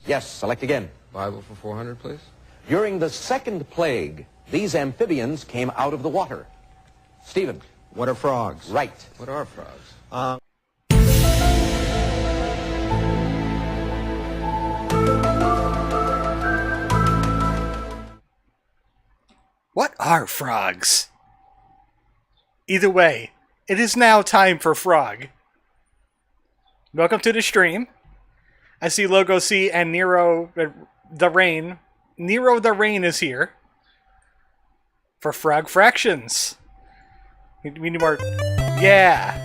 Yes, select again. Bible for 400, please. During the second plague, these amphibians came out of the water. Stephen. What are frogs? Right. What are frogs? What are frogs? Either way, it is now time for Frog. Welcome to the stream. I see Logo C and Nero the Rain. Nero the Rain is here for Frog Fractions. We need more. Yeah.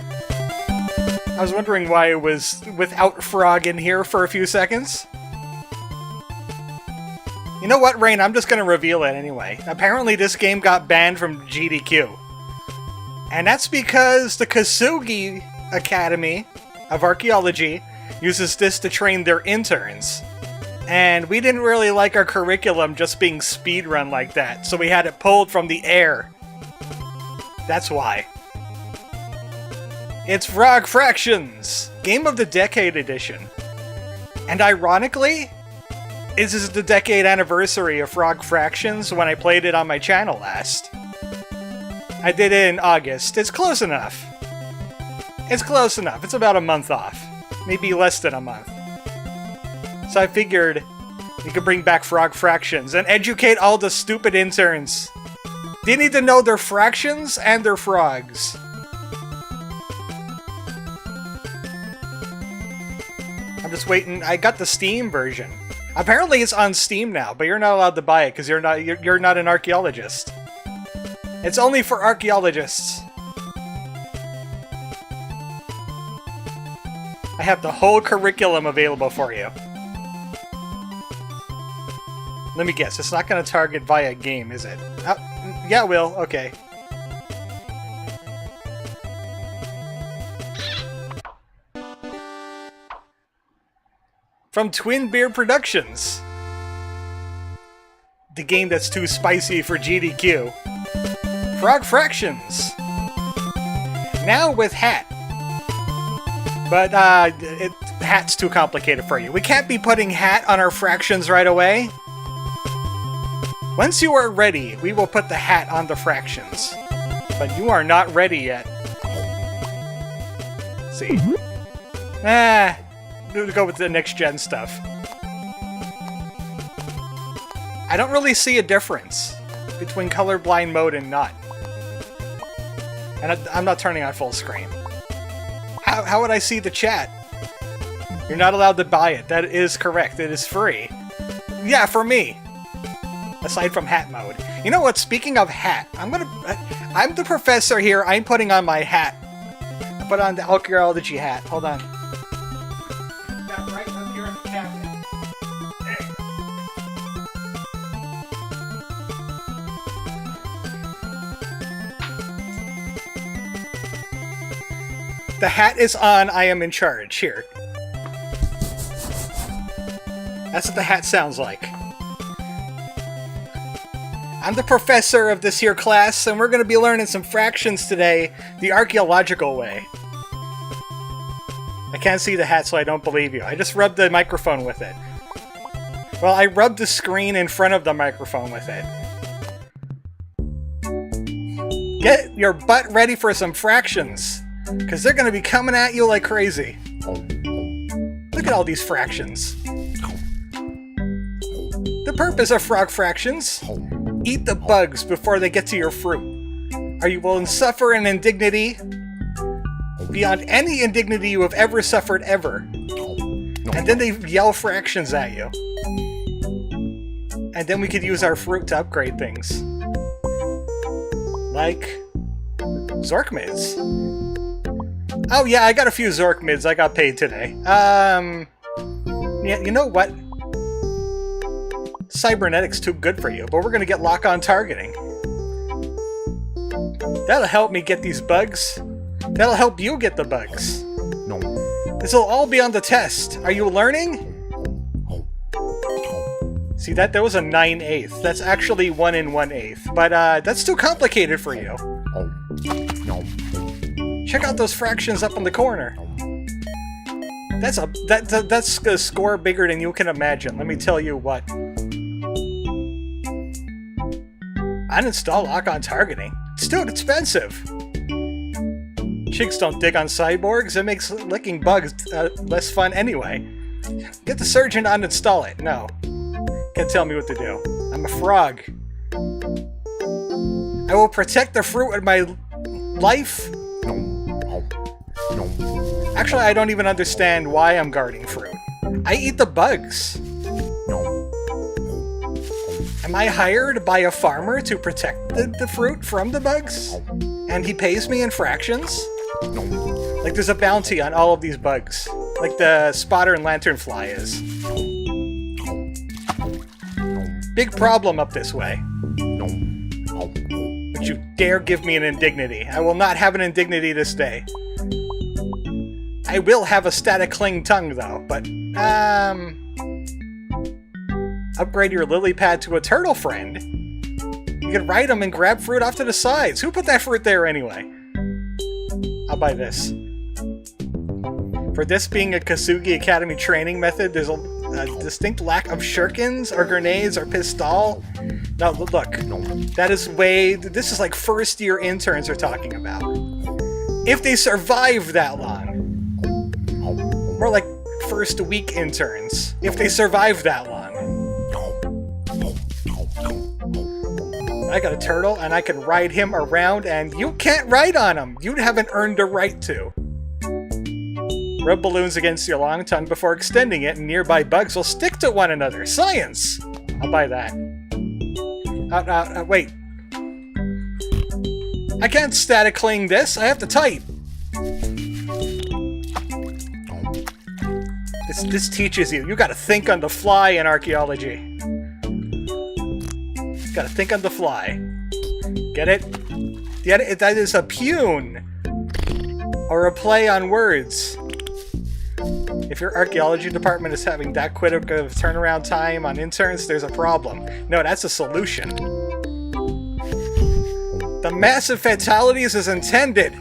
I was wondering why it was without Frog in here for a few seconds. You know what, Rain? I'm just going to reveal it anyway. Apparently this game got banned from GDQ. And that's because the Kasugi Academy of Archaeology uses this to train their interns. And we didn't really like our curriculum just being speedrun like that, so we had it pulled from the air. That's why. It's Frog Fractions! Game of the Decade Edition. And ironically, this is the decade anniversary of Frog Fractions when I played it on my channel last. I did it in August. It's close enough. It's close enough. It's about a month off. Maybe less than a month. So I figured we could bring back Frog Fractions and educate all the stupid interns. They need to know their fractions and their frogs. I'm just waiting. I got the Steam version. Apparently it's on Steam now, but you're not allowed to buy it because you're not an archaeologist. It's only for archaeologists. I have the whole curriculum available for you. Let me guess, it's not going to target via game, is it? Oh, yeah, it will. Okay. From Twin Bear Productions. The game that's too spicy for GDQ. Frog Fractions. Now with hat. But hat's too complicated for you. We can't be putting hat on our fractions right away. Once you are ready, we will put the hat on the fractions. But you are not ready yet. See. We'll go with the next gen stuff. I don't really see a difference between colorblind mode and not. And I'm not turning on full screen. How would I see the chat? You're not allowed to buy it. That is correct. It is free. Yeah, for me. Aside from hat mode. You know what? Speaking of hat, I'm the professor here. I'm putting on my hat. I put on the archaeology hat. Hold on. Got right up here in the cabinet. There you go. The hat is on. I am in charge. Here. That's what the hat sounds like. I'm the professor of this here class, and we're going to be learning some fractions today, the archaeological way. I can't see the hat, so I don't believe you. I just rubbed the microphone with it. Well, I rubbed the screen in front of the microphone with it. Get your butt ready for some fractions, because they're going to be coming at you like crazy. Look at all these fractions. The purpose of frog fractions: eat the bugs before they get to your fruit. Or you will suffer an indignity beyond any indignity you have ever suffered ever. And then they yell fractions at you. And then we could use our fruit to upgrade things. Like Zork mids. Oh yeah, I got a few Zork mids I got paid today. Yeah, you know what? Cybernetics too good for you, but we're gonna get lock-on targeting. That'll help me get these bugs. That'll help you get the bugs. No. This'll all be on the test. Are you learning? See, that was a 9/8. That's actually 1 1/8. But that's too complicated for you. Check out those fractions up in the corner. That's a score bigger than you can imagine. Let me tell you what. Uninstall lock-on targeting. It's too expensive. Chicks don't dig on cyborgs. It makes licking bugs less fun anyway. Get the surgeon to uninstall it. No. Can't tell me what to do. I'm a frog. I will protect the fruit with my life. Actually, I don't even understand why I'm guarding fruit. I eat the bugs. Am I hired by a farmer to protect the fruit from the bugs? And he pays me in fractions? Like there's a bounty on all of these bugs. Like the spotter and lanternfly is. Big problem up this way. Don't you dare give me an indignity. I will not have an indignity this day. I will have a static cling tongue though, but upgrade your lily pad to a turtle friend. You can ride them and grab fruit off to the sides. Who put that fruit there anyway? I'll buy this. For this being a Kasugi Academy training method, there's a distinct lack of shurikens or grenades or pistol. No, look. That is this is like first year interns are talking about. If they survive that long. More like first week interns. If they survive that long. I got a turtle and I can ride him around and you can't ride on him. You haven't earned a right to. Rub balloons against your long tongue before extending it and nearby bugs will stick to one another. Science! I'll buy that. Wait. I can't static cling this. I have to type. This teaches you. You gotta think on the fly in archaeology. Gotta think on the fly. Get it? That is a pun. Or a play on words. If your archaeology department is having that quick of turnaround time on interns, there's a problem. No, that's a solution. The massive fatalities is intended.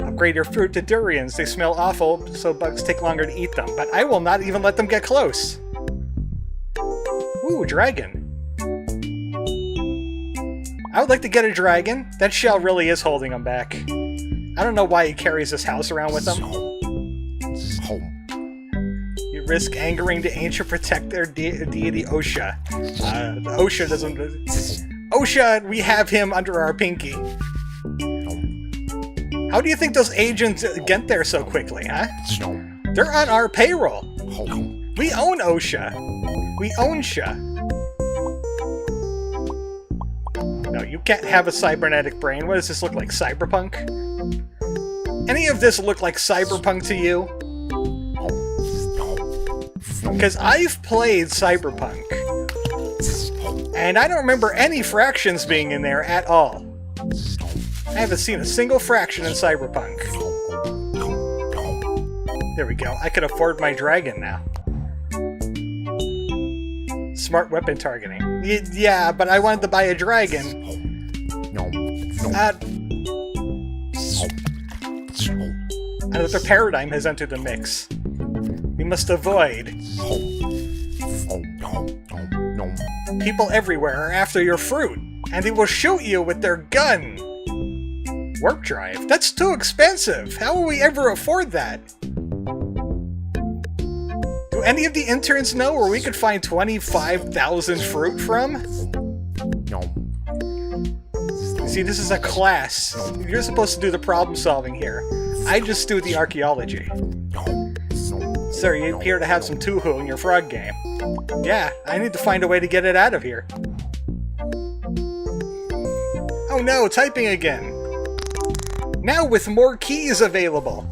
Upgrade your fruit to durians. They smell awful, so bugs take longer to eat them. But I will not even let them get close. Ooh, dragon. I would like to get a dragon. That shell really is holding him back. I don't know why he carries this house around with him. You risk angering the ancient protector deity Osha. Osha doesn't... Osha, we have him under our pinky. How do you think those agents get there so quickly, huh? They're on our payroll. We own Osha. We own Sha. No, you can't have a cybernetic brain. What does this look like? Cyberpunk? Any of this look like cyberpunk to you? Because I've played cyberpunk. And I don't remember any fractions being in there at all. I haven't seen a single fraction in cyberpunk. There we go. I can afford my dragon now. Smart weapon targeting. Yeah, but I wanted to buy a dragon. Another paradigm has entered the mix. We must avoid. People everywhere are after your fruit, and they will shoot you with their gun. Warp drive? That's too expensive! How will we ever afford that? Do any of the interns know where we could find 25,000 fruit from? See, this is a class. You're supposed to do the problem solving here. I just do the archaeology. Sir, you appear to have some Tuhu in your frog game. Yeah, I need to find a way to get it out of here. Oh no, typing again! Now with more keys available!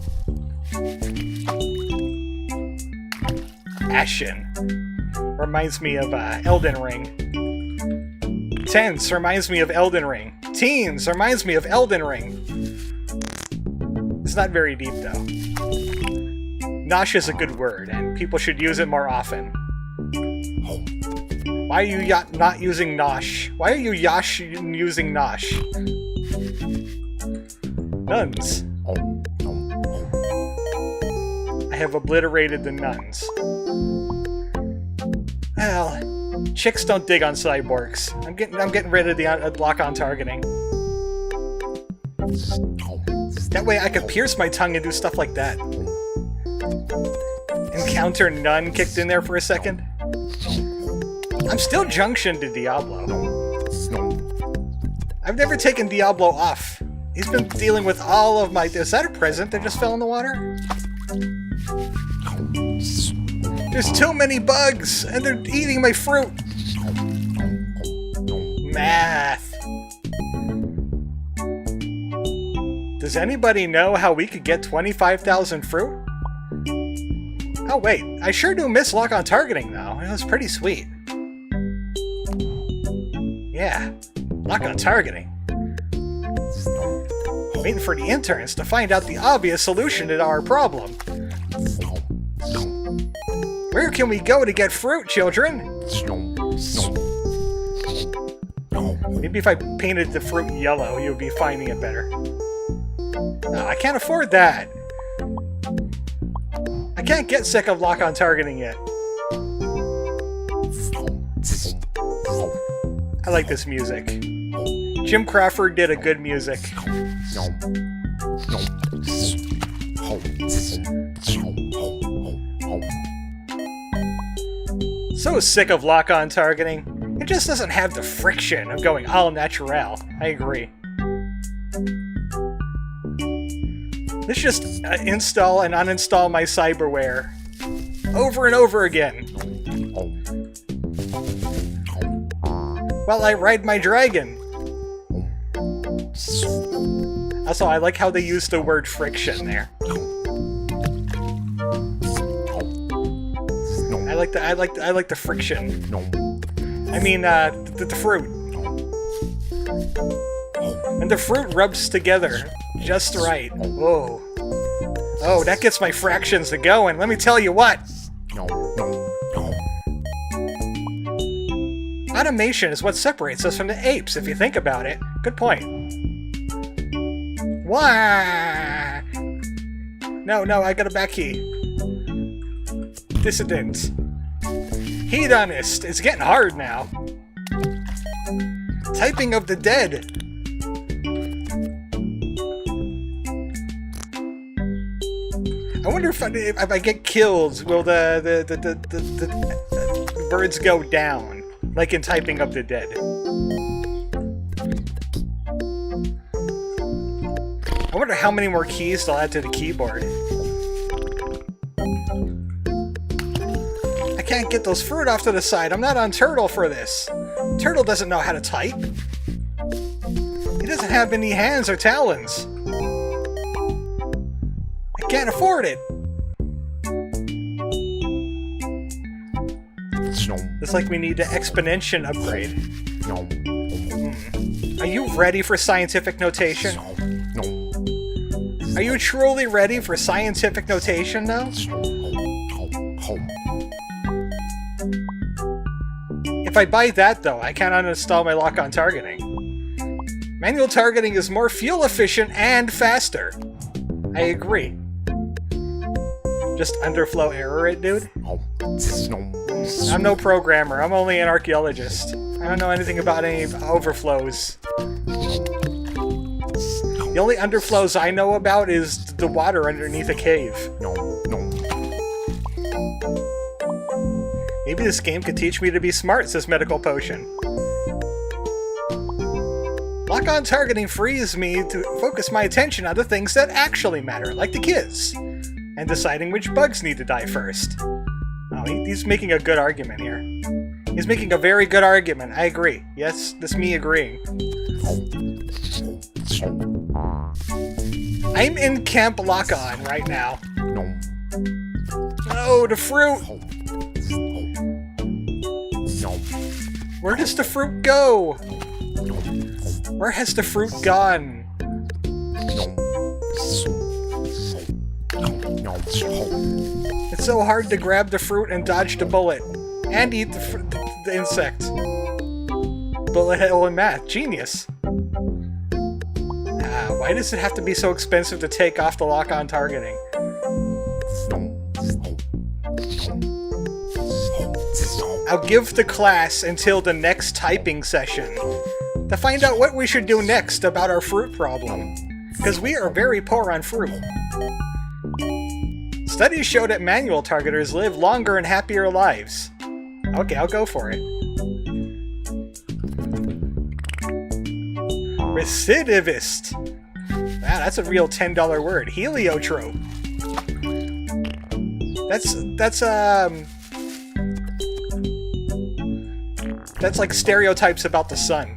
Ashen. Reminds me of Elden Ring. Tense reminds me of Elden Ring. Teens reminds me of Elden Ring. It's not very deep though. Nosh is a good word, and people should use it more often. Why are you not using Nosh? Why are you using Nosh? Nuns. I have obliterated the nuns. Well, chicks don't dig on cyborgs. I'm getting rid of the lock-on targeting. That way I could pierce my tongue and do stuff like that. Encounter none kicked in there for a second. I'm still junctioned to Diablo. I've never taken Diablo off. He's been dealing with all of my... Is that a present that just fell in the water? There's too many bugs, and they're eating my fruit. Math. Does anybody know how we could get 25,000 fruit? Oh wait, I sure do miss lock-on targeting though. It was pretty sweet. Yeah, lock-on targeting. Waiting for the interns to find out the obvious solution to our problem. Where can we go to get fruit, children? Maybe if I painted the fruit yellow, you'd be finding it better. No, I can't afford that. I can't get sick of lock-on targeting yet. I like this music. Jim Crawford did a good music. So sick of lock-on targeting. It just doesn't have the friction of going all natural. I agree. Let's just install and uninstall my cyberware over and over again while I ride my dragon. Also, I like how they use the word friction there. I like the friction. I mean, the fruit. And the fruit rubs together just right. Whoa. Oh, that gets my fractions to going. Let me tell you what. Automation is what separates us from the apes, if you think about it. Good point. Wah! No, I got a back key. Dissident. Hedonist. It's getting hard now. Typing of the dead. I wonder if I get killed, will the words go down, like in Typing of the Dead? I wonder how many more keys they'll add to the keyboard. I can't get those fruit off to the side. I'm not on Turtle for this. Turtle doesn't know how to type. He doesn't have any hands or talons. I can't afford it. It's like we need the exponential upgrade. Are you ready for scientific notation? Are you truly ready for scientific notation now? If I buy that though, I can't uninstall my lock-on targeting. Manual targeting is more fuel efficient and faster. I agree. Just underflow error it, dude? I'm no programmer, I'm only an archaeologist. I don't know anything about any overflows. The only underflows I know about is the water underneath a cave. Maybe this game could teach me to be smart, says Medical Potion. Lock-on targeting frees me to focus my attention on the things that actually matter, like the kids, and deciding which bugs need to die first. Oh, he's making a good argument here. He's making a very good argument, I agree. Yes, that's me agreeing. I'm in Camp Lock-on right now. Oh, the fruit! Where does the fruit go? Where has the fruit gone? It's so hard to grab the fruit and dodge the bullet. And eat the insect. Bullet hell in math. Genius. Ah, Why does it have to be so expensive to take off the lock-on targeting? I'll give the class until the next typing session to find out what we should do next about our fruit problem, because we are very poor on fruit. Studies show that manual targeters live longer and happier lives. Okay, I'll go for it. Recidivist. Wow, that's a real $10 word. Heliotrope. That's like stereotypes about the sun.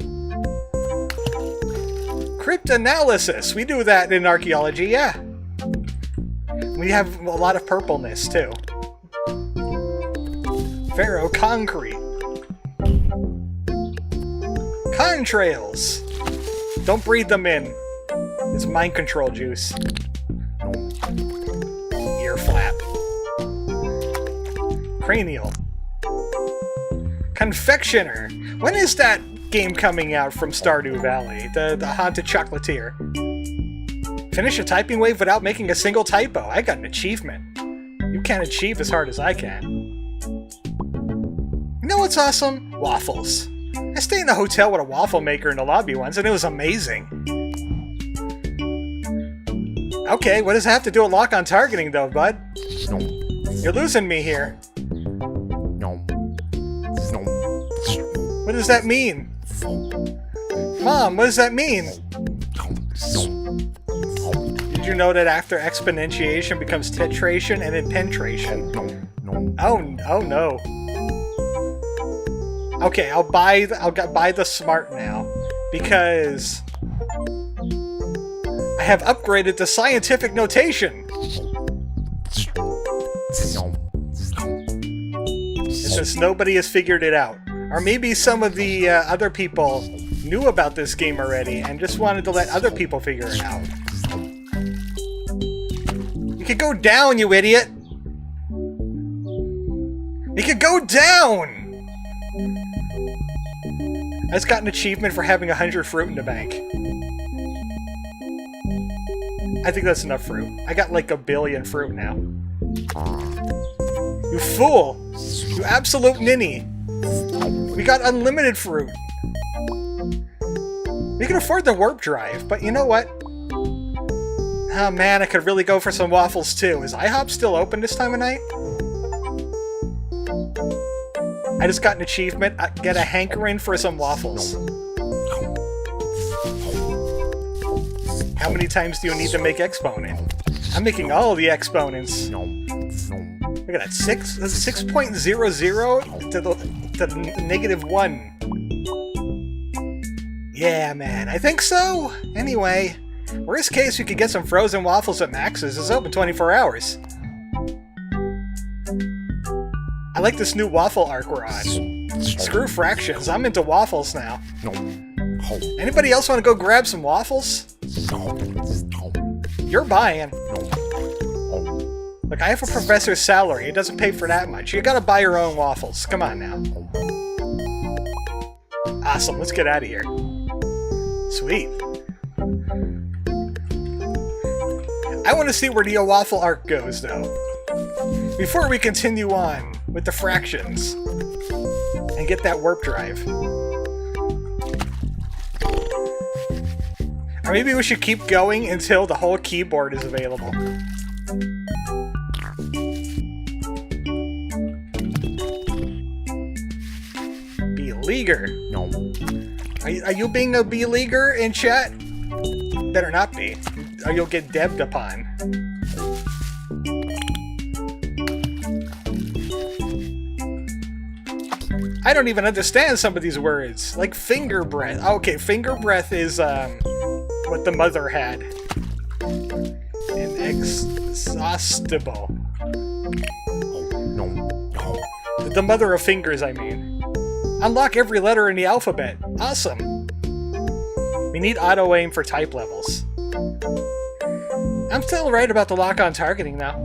Cryptanalysis. We do that in archaeology, yeah. We have a lot of purpleness, too. Ferroconcrete. Contrails. Don't breathe them in. It's mind control juice. Ear flap. Cranial. Confectioner. When is that game coming out from Stardew Valley? The Haunted Chocolatier. Finish a typing wave without making a single typo. I got an achievement. You can't achieve as hard as I can. You know what's awesome? Waffles. I stayed in a hotel with a waffle maker in the lobby once, and it was amazing. Okay, what does it have to do with lock-on targeting, though, bud? You're losing me here. What does that mean? Mom, what does that mean? Did you know that after exponentiation becomes tetration and then penetration? Oh no. Okay, I'll buy the smart now because I have upgraded to scientific notation. Since nobody has figured it out. Or maybe some of the other people knew about this game already and just wanted to let other people figure it out. You could go down, you idiot! You could go down! I just got an achievement for having 100 fruit in the bank. I think that's enough fruit. I got like 1 billion fruit now. You fool! You absolute ninny! We got unlimited fruit! We can afford the warp drive, but you know what? Oh man, I could really go for some waffles too. Is IHOP still open this time of night? I just got an achievement. I get a hankering for some waffles. How many times do you need to make exponent? I'm making all the exponents. Look at that, 6.00 to the -1. Yeah, man, I think so. Anyway, worst case, you could get some frozen waffles at Max's. It's open 24 hours. I like this new waffle arc we're on. Screw fractions, I'm into waffles now. Anybody else want to go grab some waffles? You're buying. Look, I have a professor's salary. It doesn't pay for that much. You gotta buy your own waffles. Come on now. Awesome, let's get out of here. Sweet. I want to see where the waffle arc goes, though. Before we continue on with the fractions and get that warp drive. Or maybe we should keep going until the whole keyboard is available. Beleaguer. No. Are you being a beleaguer in chat? Better not be, or you'll get debbed upon. I don't even understand some of these words, like finger breath. Okay, finger breath is what the mother had. Inexhaustible. The mother of fingers, I mean. Unlock every letter in the alphabet. Awesome. We need auto-aim for type levels. I'm still right about the lock-on targeting now.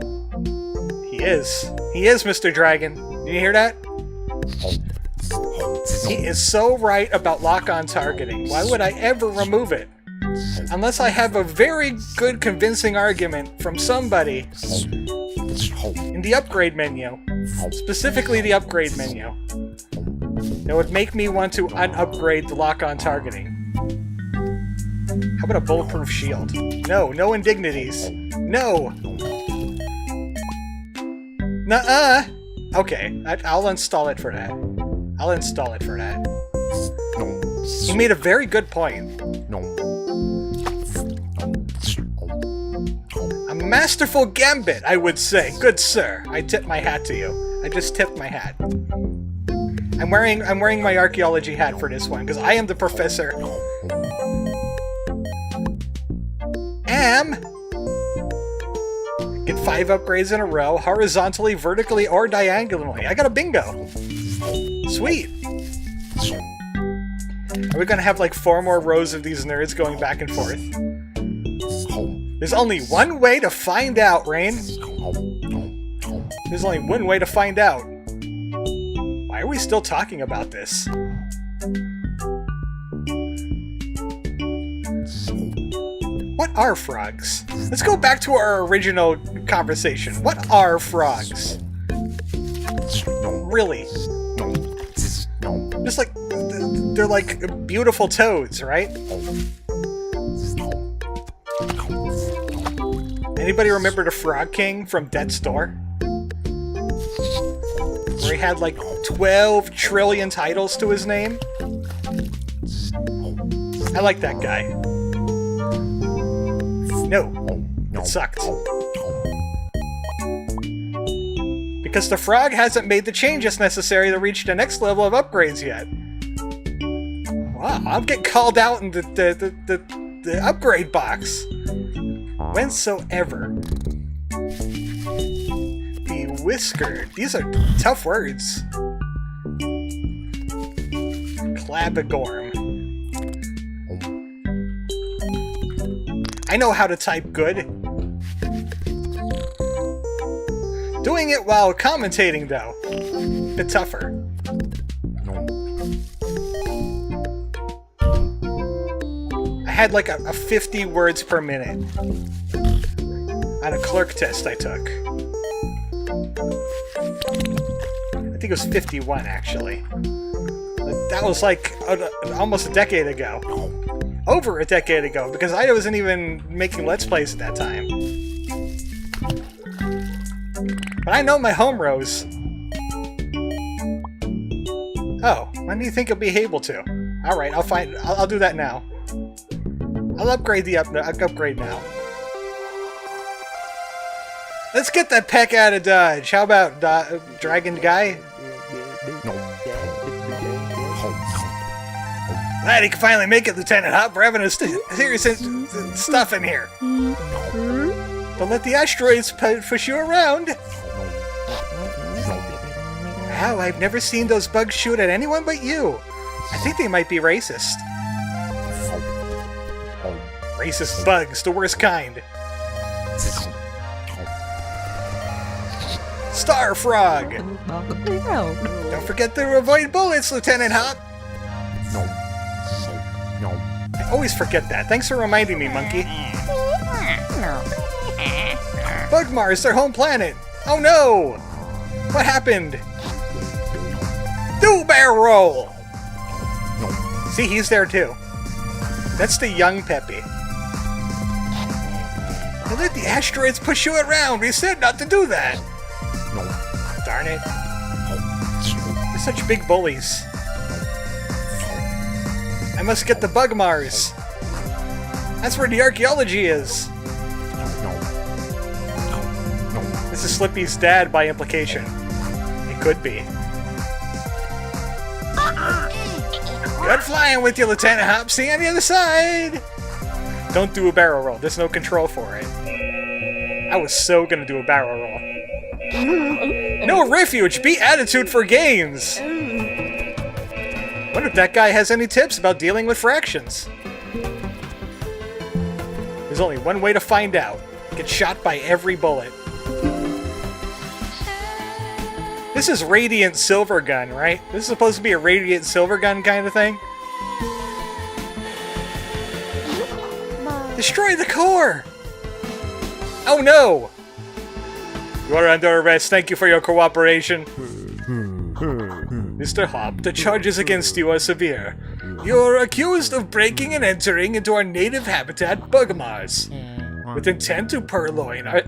He is. He is, Mr. Dragon. Did you hear that? He is so right about lock-on targeting. Why would I ever remove it? Unless I have a very good convincing argument from somebody in the upgrade menu, specifically the upgrade menu, that would make me want to unupgrade the lock-on targeting. How about a bulletproof shield? No, no indignities. No! Nuh-uh! Okay, I'll install it for that. I'll install it for that. He made a very good point. A masterful gambit, I would say. Good sir, I tip my hat to you. I just tipped my hat. I'm wearing my archaeology hat for this one, because I am the professor. Get 5 upgrades in a row, horizontally, vertically, or diagonally. I got a bingo! Sweet! Are we gonna have like 4 more rows of these nerds going back and forth? There's only one way to find out, Rain. There's only one way to find out. Why are we still talking about this? What are frogs? Let's go back to our original conversation. What are frogs? Really? Just like, they're like beautiful toads, right? Anybody remember the Frog King from Death's Door? Where he had like 12 trillion titles to his name? I like that guy. No, it sucked. Because the frog hasn't made the changes necessary to reach the next level of upgrades yet. Wow, I'm getting called out in the upgrade box. Whensoever. Be whiskered. These are tough words. Clabagorm. I know how to type good. Doing it while commentating, though. A bit tougher. I had like a 50 words per minute on a clerk test I took. I think it was 51, actually. That was like almost a decade ago. Over a decade ago, because I wasn't even making Let's Plays at that time. But I know my home rows. Oh, when do you think I'll be able to? Alright, I'll do that now. I'll upgrade upgrade now. Let's get that peck out of Dodge. How about Dragon Guy? Glad he can finally make it, Lieutenant Hop. We're having a serious stuff in here. Don't let the asteroids push you around. Wow, I've never seen those bugs shoot at anyone but you. I think they might be racist. Racist bugs, the worst kind. Star Frog! Don't forget to avoid bullets, Lieutenant Hop! I always forget that. Thanks for reminding me, Monkey. Bugmars, their home planet! Oh no! What happened? Do barrel roll! See, he's there too. That's the young Peppy. Don't let the asteroids push you around! We said not to do that! Darn it. They're such big bullies. I must get the Bugmars. That's where the archaeology is. This is Slippy's dad by implication. It could be. Good flying with you, Lieutenant Hop. See you on the other side. Don't do a barrel roll. There's no control for it. I was so gonna do a barrel roll. No refuge. Be attitude for gains. Wonder if that guy has any tips about dealing with fractions. There's only one way to find out. Get shot by every bullet. This is Radiant Silver Gun, right? This is supposed to be a Radiant Silver Gun kind of thing? Destroy the core! Oh no! You are under arrest. Thank you for your cooperation. Mr. Hop, the charges against you are severe. You're accused of breaking and entering into our native habitat, Bugmars, with intent to purloin our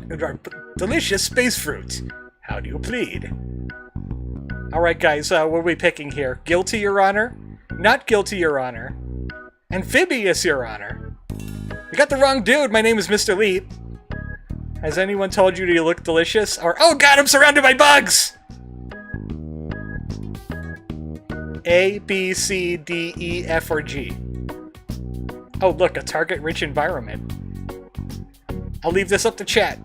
delicious space fruit. How do you plead? Alright guys, what are we picking here? Guilty, Your Honor? Not guilty, Your Honor. Amphibious, Your Honor. You got the wrong dude. My name is Mr. Leap. Has anyone told you you look delicious? Or, oh god, I'm surrounded by bugs! A, B, C, D, E, F, or G. Oh look, a target-rich environment. I'll leave this up to chat.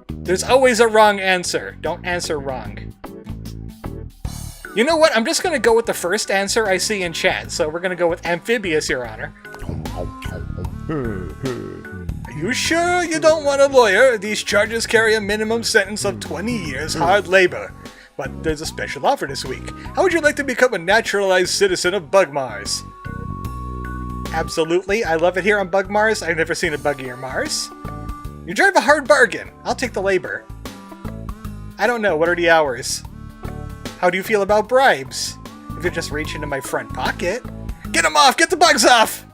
There's always a wrong answer. Don't answer wrong. You know what? I'm just gonna go with the first answer I see in chat. So we're gonna go with amphibious, Your Honor. Are you sure you don't want a lawyer? These charges carry a minimum sentence of 20 years hard labor. But there's a special offer this week. How would you like to become a naturalized citizen of Bugmars? Absolutely. I love it here on Bugmars. I've never seen a buggier Mars. You drive a hard bargain. I'll take the labor. I don't know. What are the hours? How do you feel about bribes? If you just reach into my front pocket. Get them off! Get the bugs off!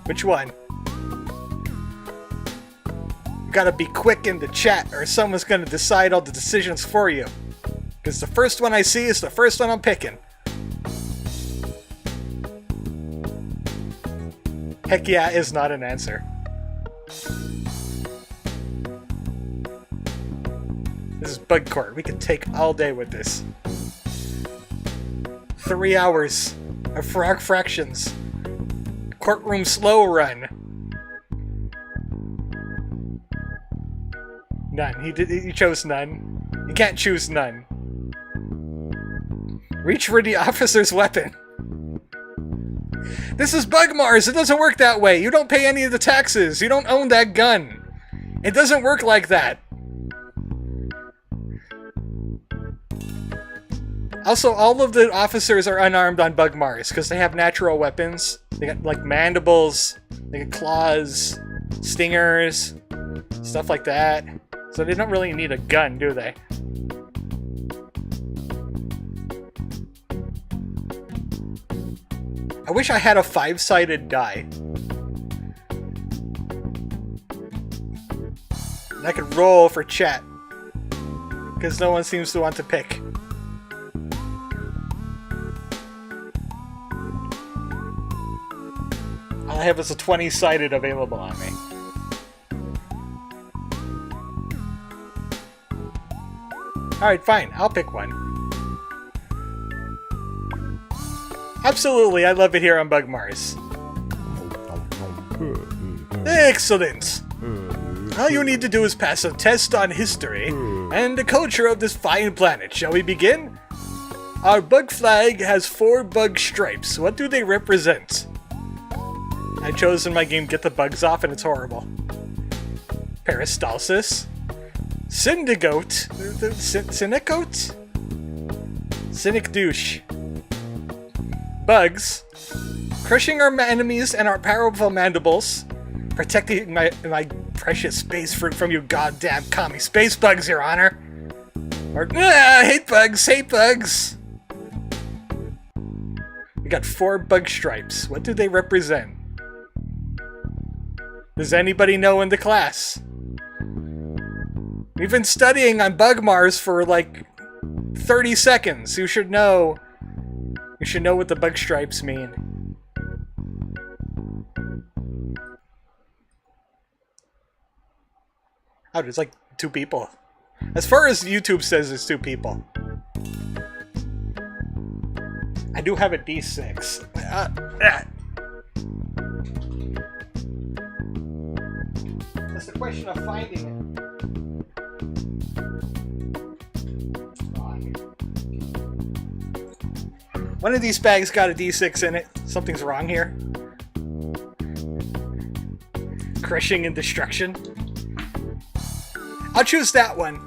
Which one? You gotta be quick in the chat or someone's gonna decide all the decisions for you. Because the first one I see is the first one I'm picking. Heck yeah is not an answer. This is bug court. We can take all day with this. 3 hours of frog fractions. Courtroom slow run. None. He chose none. You can't choose none. Reach for the officer's weapon. This is Bugmars. It doesn't work that way. You don't pay any of the taxes. You don't own that gun. It doesn't work like that. Also, all of the officers are unarmed on Bugmars because they have natural weapons. They got, like, mandibles, they got claws, stingers, stuff like that. So they don't really need a gun, do they? I wish I had a 5-sided die. And I could roll for chat. Because no one seems to want to pick. All I have is a 20-sided available on me. Alright, fine. I'll pick one. Absolutely, I love it here on Bugmars. Excellent! All you need to do is pass a test on history and the culture of this fine planet. Shall we begin? Our bug flag has 4 bug stripes. What do they represent? I chose in my game Get the Bugs Off and it's horrible. Peristalsis. Syndigote. Cynicote? Cynic douche. Bugs. Crushing our enemies and our powerful mandibles. Protecting my precious space fruit from you goddamn commie space bugs, Your Honor. Or, hate bugs, hate bugs. We got 4 bug stripes. What do they represent? Does anybody know in the class? We've been studying on Bugmars for like 30 seconds. You should know. You should know what the bug stripes mean. Oh, there's like 2 people. As far as YouTube says, it's 2 people. I do have a D6. It's a question of finding it. One of these bags got a D6 in it. Something's wrong here. Crushing and destruction. I'll choose that one,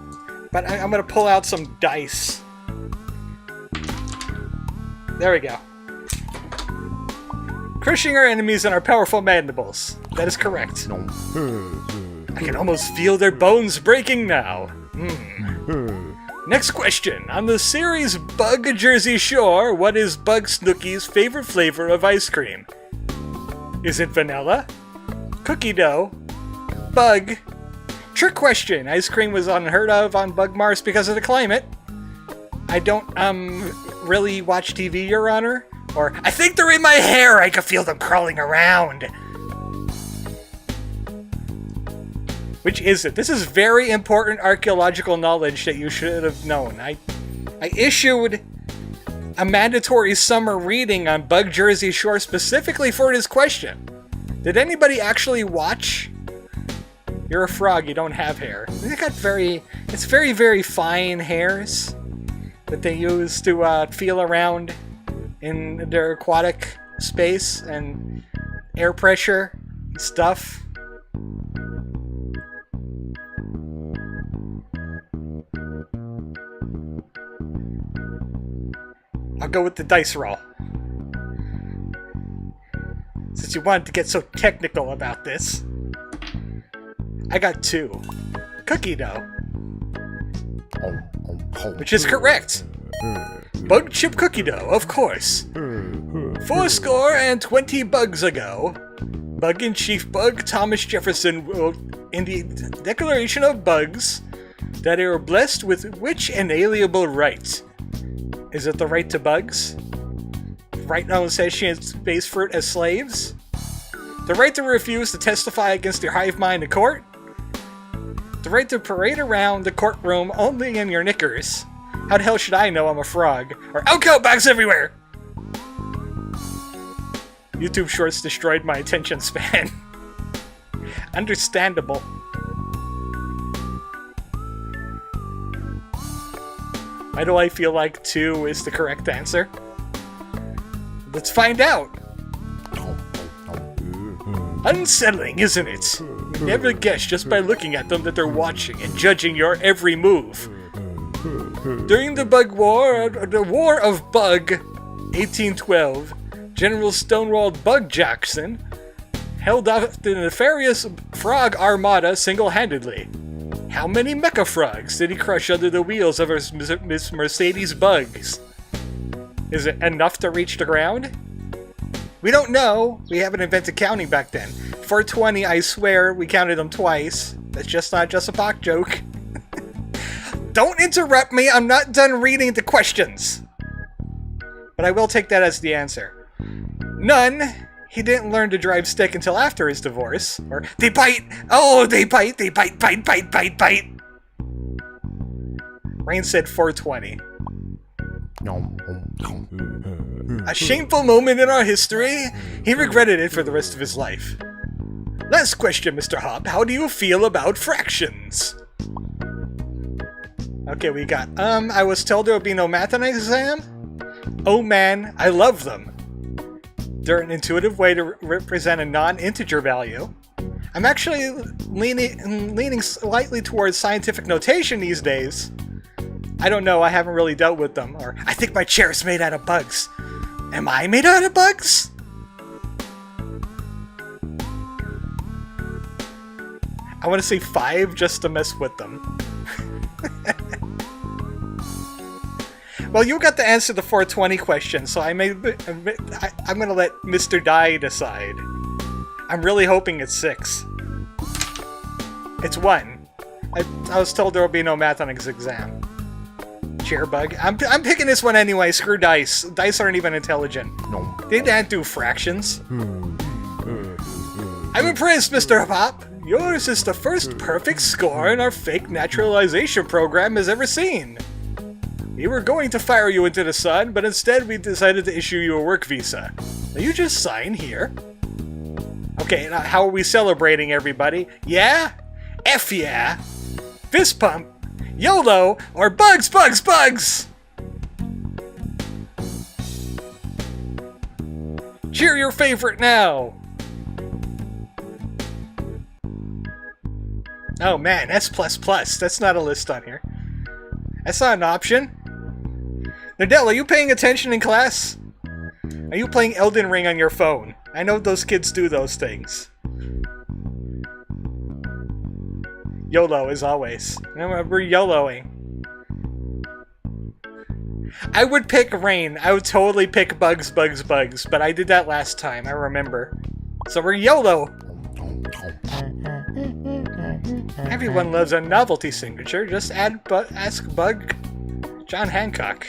but I'm gonna pull out some dice. There we go. Crushing our enemies in our powerful mandibles. That is correct. I can almost feel their bones breaking now. Next question. On the series Bug Jersey Shore, what is Bug Snooky's favorite flavor of ice cream? Is it vanilla? Cookie dough? Bug? Trick question. Ice cream was unheard of on Bug Mars because of the climate. I don't, really watch TV, Your Honor. Or, I think they're in my hair! I can feel them crawling around! Which is it? This is very important archaeological knowledge that you should have known. I issued a mandatory summer reading on Bug Jersey Shore specifically for this question. Did anybody actually watch? You're a frog, you don't have hair. It's very, very fine hairs that they use to feel around in their aquatic space and air pressure and stuff. I'll go with the dice roll. Since you wanted to get so technical about this. I got 2. Cookie dough. Which is correct. Bug chip cookie dough, of course. 420 bugs ago, Bug-in-Chief Bug Thomas Jefferson wrote in the Declaration of Bugs that they were blessed with which inalienable right? Is it the right to bugs? Right on sentient space fruit as slaves? The right to refuse to testify against your hive mind in court? The right to parade around the courtroom only in your knickers? How the hell should I know I'm a frog? Or outcome bugs everywhere! YouTube Shorts destroyed my attention span. Understandable. Why do I feel like 2 is the correct answer? Let's find out! Unsettling, isn't it? You never guess just by looking at them that they're watching and judging your every move. During the Bug War, the War of Bug, 1812, General Stonewall Bug Jackson held off the nefarious frog armada single-handedly. How many mecha frogs did he crush under the wheels of his Miss Mercedes bugs? Is it enough to reach the ground? We don't know. We haven't invented counting back then. 420, I swear, we counted them twice. That's just not just a pock joke. Don't interrupt me, I'm not done reading the questions. But I will take that as the answer. None. He didn't learn to drive stick until after his divorce. Or, they bite! Oh, they bite! They bite, bite, bite, bite, bite! Rain said 420. A shameful moment in our history. He regretted it for the rest of his life. Last question, Mr. Hop. How do you feel about fractions? Okay, we got, I was told there would be no math on the exam? Oh man, I love them. They're an intuitive way to represent a non-integer value. I'm actually leaning slightly towards scientific notation these days. I don't know, I haven't really dealt with them. Or, I think my chair is made out of bugs. Am I made out of bugs? I want to say 5 just to mess with them. Well, you got to answer the 420 question, so I'm going to let Mr. Die decide. I'm really hoping it's 6. It's 1. I was told there will be no math on his exam. Chair bug. I'm picking this one anyway. Screw dice. Dice aren't even intelligent. They can't do fractions. I'm impressed, Mr. Hop. Yours is the first perfect score in our fake naturalization program has ever seen. We were going to fire you into the sun, but instead we decided to issue you a work visa. Now you just sign here. Okay, now how are we celebrating, everybody? Yeah? F yeah! Fist pump! YOLO! Or bugs, bugs, bugs! Cheer your favorite now! Oh man, S++. That's not a list on here. That's not an option. Nadell, are you paying attention in class? Are you playing Elden Ring on your phone? I know those kids do those things. YOLO as always. We're YOLOing. I would pick rain. I would totally pick bugs, but I did that last time, I remember. So we're YOLO! Everyone loves a novelty signature. Just ask Bug John Hancock.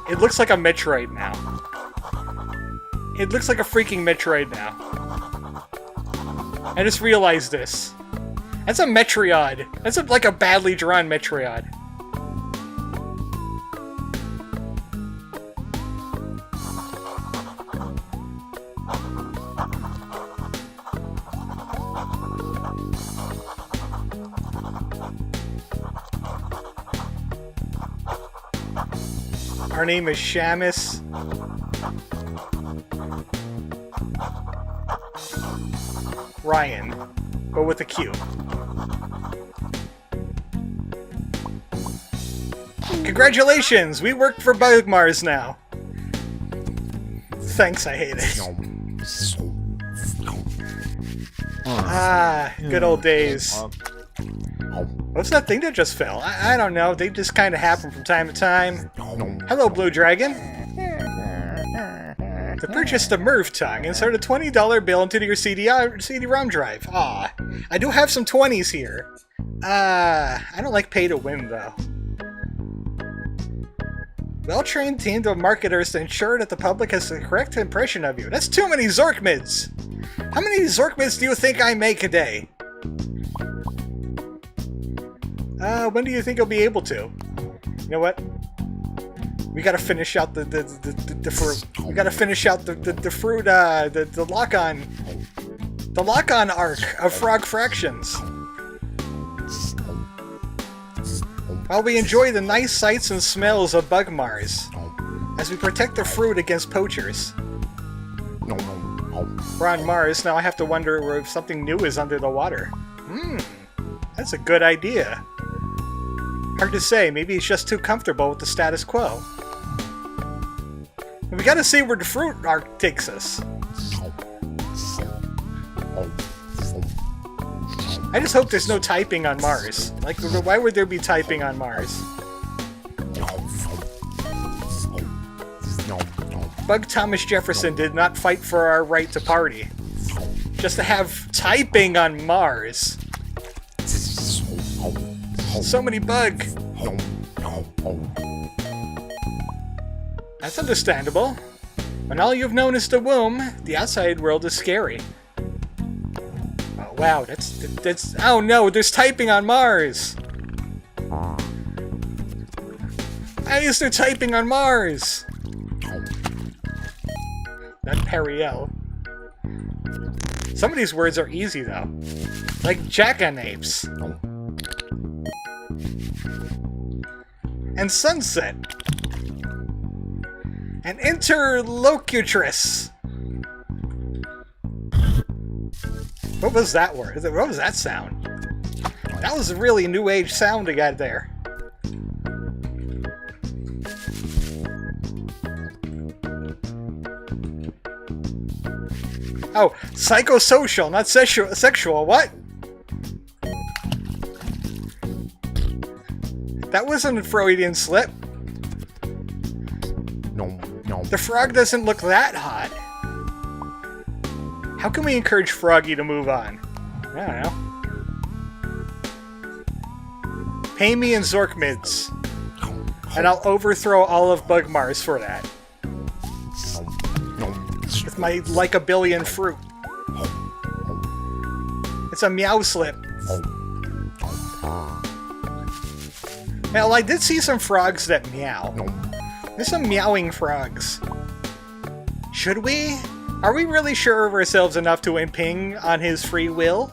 It looks like a Metroid now. It looks like a freaking Metroid now. I just realized this. That's a Metroid. That's like a badly drawn Metroid. Our name is Shamus. Ryan, but with a Q. Congratulations! We work for Bugmars now. Thanks, I hate it. Ah, good old days. What's that thing that just fell? I don't know. They just kind of happen from time to time. Hello, Blue Dragon. To purchase the Merv tongue, insert a $20 bill into your CD-ROM drive. Aw, I do have some 20s here. I don't like pay to win, though. Well-trained team of marketers to ensure that the public has the correct impression of you. That's too many Zorkmids! How many Zorkmids do you think I make a day? When do you think you'll be able to? You know what? We gotta finish out the fruit. We gotta finish out the fruit, the lock-on. The lock-on arc of Frog Fractions. While we enjoy the nice sights and smells of Bugmars, as we protect the fruit against poachers. We're on Mars, now I have to wonder if something new is under the water. That's a good idea. Hard to say, maybe he's just too comfortable with the status quo. We gotta see where the fruit arc takes us. I just hope there's no typing on Mars. Like, why would there be typing on Mars? Bug Thomas Jefferson did not fight for our right to party. Just to have typing on Mars. So many bug. That's understandable. When all you've known is the womb, the outside world is scary. Oh wow, that's oh no, there's typing on Mars! How is there typing on Mars? Not Periel. Some of these words are easy though. Like jackanapes. And sunset. An interlocutress. What was that word? What was that sound? That was a really new age sound they got there. Oh, psychosocial, not sexual. What? That wasn't a Freudian slip. No. The frog doesn't look that hot. How can we encourage Froggy to move on? I don't know. Pay me in Zorkmids. And I'll overthrow all of Bugmars for that. With my like a billion fruit. It's a meow slip. Well, I did see some frogs that meow. There's some meowing frogs. Should we? Are we really sure of ourselves enough to imping on his free will?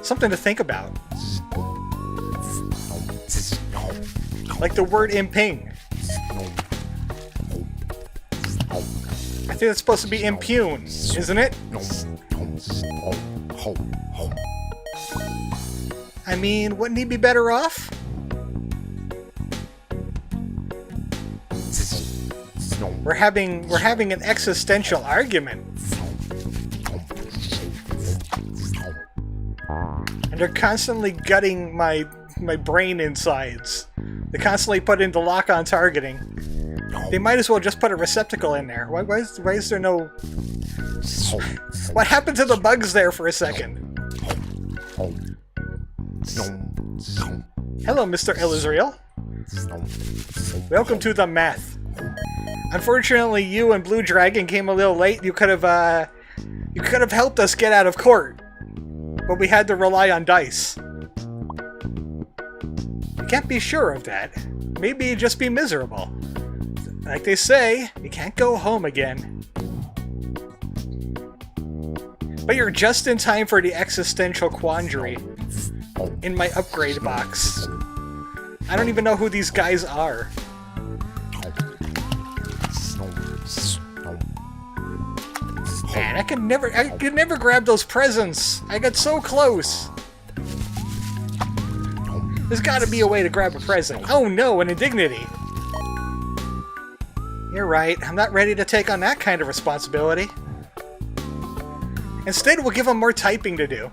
Something to think about. Like the word imping. I think it's supposed to be impugn, isn't it? I mean, wouldn't he be better off? We're having an existential argument. And they're constantly gutting my brain insides. They constantly put into lock-on targeting. They might as well just put a receptacle in there. Why is there no... What happened to the bugs there for a second? Hello, Mr. Elizrael. Welcome to the math. Unfortunately, you and Blue Dragon came a little late. You could have helped us get out of court, but we had to rely on dice. You can't be sure of that. Maybe you'd just be miserable. Like they say, you can't go home again. But you're just in time for the existential quandary in my upgrade box. I don't even know who these guys are. Man, I could never grab those presents. I got so close. There's gotta be a way to grab a present. Oh no, an indignity. You're right, I'm not ready to take on that kind of responsibility. Instead, we'll give them more typing to do.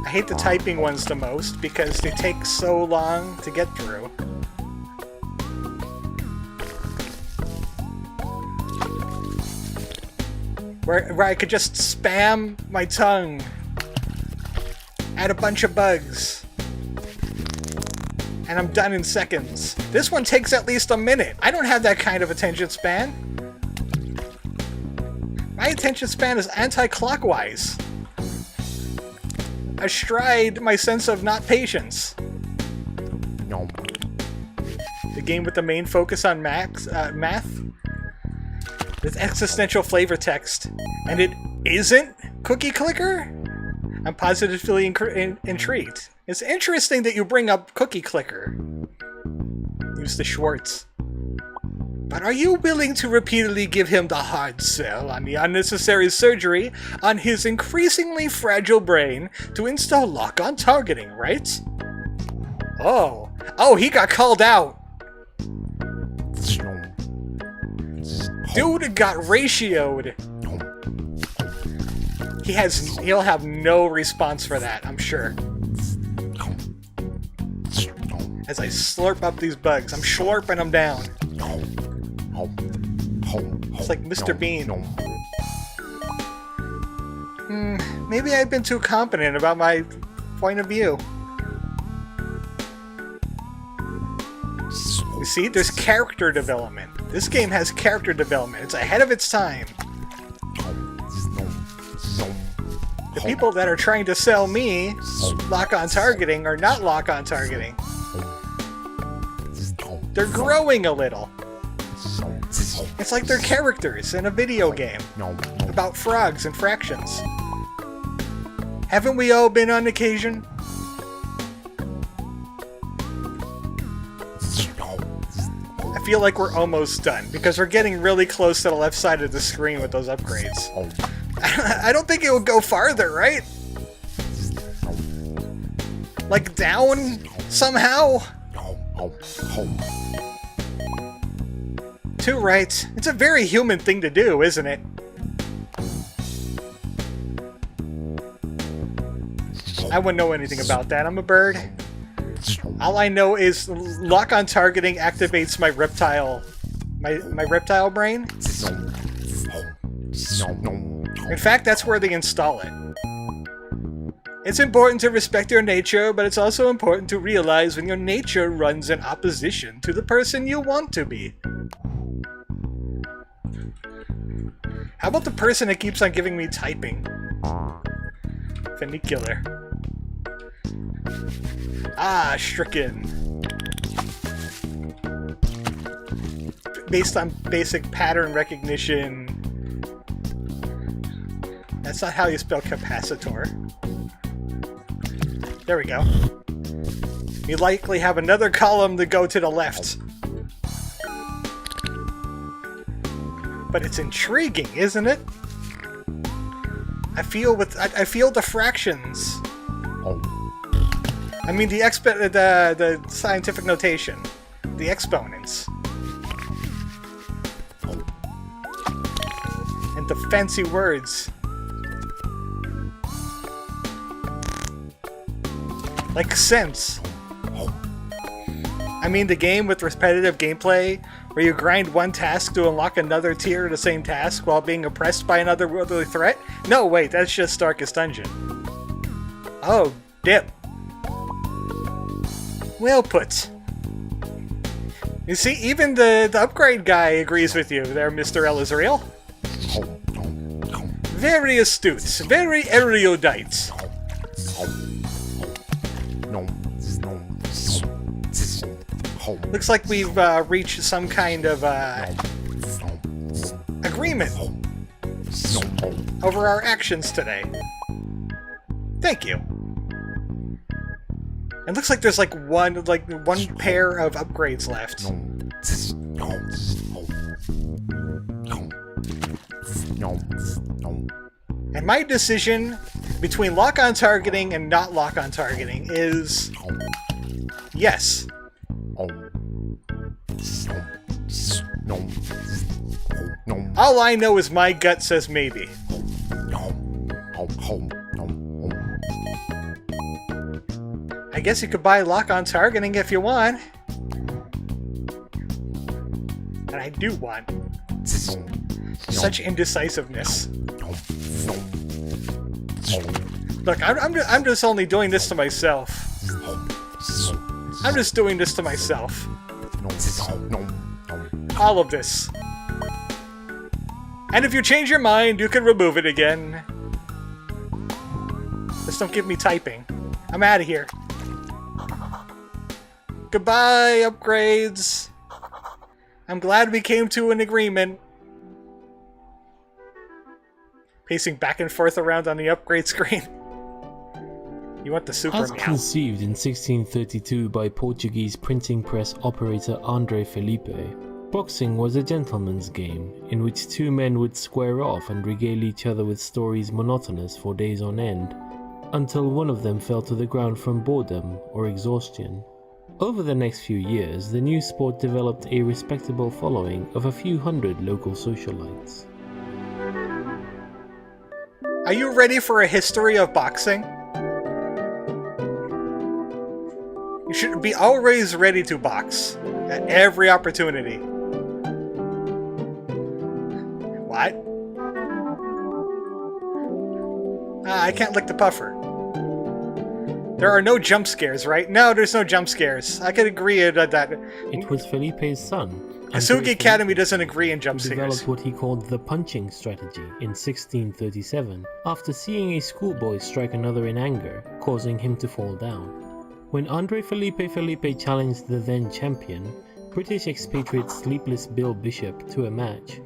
I hate the typing ones the most because they take so long to get through. Where I could just spam my tongue at a bunch of bugs. And I'm done in seconds. This one takes at least a minute. I don't have that kind of attention span. My attention span is anti-clockwise. Astride my sense of not patience. The game with the main focus on math? With existential flavor text. And it isn't Cookie Clicker? I'm positively intrigued. It's interesting that you bring up Cookie Clicker. Use the Schwartz. But are you willing to repeatedly give him the hard sell on the unnecessary surgery on his increasingly fragile brain to install lock-on targeting, right? Oh, he got called out. Dude got ratioed. He'll have no response for that, I'm sure. As I slurp up these bugs, I'm slurping them down. It's like Mr. Bean. Maybe I've been too confident about my point of view. You see, there's character development. This game has character development. It's ahead of its time. The people that are trying to sell me lock-on targeting are not lock-on targeting. They're growing a little. It's like they're characters in a video game about frogs and fractions. Haven't we all been on occasion? I feel like we're almost done because we're getting really close to the left side of the screen with those upgrades. I don't think it would go farther, right? Like down somehow? Too right. It's a very human thing to do, isn't it? I wouldn't know anything about that. I'm a bird. All I know is lock-on targeting activates my reptile brain. In fact, that's where they install it. It's important to respect your nature, but it's also important to realize when your nature runs in opposition to the person you want to be. How about the person that keeps on giving me typing? Funicular. Ah, stricken. based on basic pattern recognition. That's not how you spell capacitor. There we go. You likely have another column to go to the left. But it's intriguing, isn't it? I feel the fractions. I mean the scientific notation, the exponents, and the fancy words. Like cents. I mean the game with repetitive gameplay where you grind one task to unlock another tier of the same task while being oppressed by another worldly threat? No, wait, that's just Darkest Dungeon. Oh, dip. Well put. You see, even the upgrade guy agrees with you there, Mr. Elizrael. Very astute, very erudite. Looks like we've reached some kind of agreement over our actions today. Thank you. It looks like there's like one pair of upgrades left. And my decision between lock-on targeting and not lock-on targeting is yes. All I know is my gut says maybe. I guess you could buy lock-on targeting if you want. And I do want. Such indecisiveness. Look, I'm just only doing this to myself. I'm just doing this to myself. All of this. And if you change your mind, you can remove it again. Just don't give me typing. I'm out of here. Goodbye, upgrades. I'm glad we came to an agreement. Pacing back and forth around on the upgrade screen. You want the super As meow. conceived in 1632 by Portuguese printing press operator André Felipe, boxing was a gentleman's game in which two men would square off and regale each other with stories monotonous for days on end, until one of them fell to the ground from boredom or exhaustion. Over the next few years, the new sport developed a respectable following of a few hundred local socialites. Are you ready for a history of boxing? You should be always ready to box at every opportunity. What? I can't lick the puffer. There are no jump scares, right? No, there's no jump scares. I could agree that. It was Felipe's son, Asugi Academy doesn't agree in jump who scares. developed what he called the punching strategy in 1637, after seeing a schoolboy strike another in anger, causing him to fall down. When Andre Felipe challenged the then champion, British expatriate Sleepless Bill Bishop, to a match,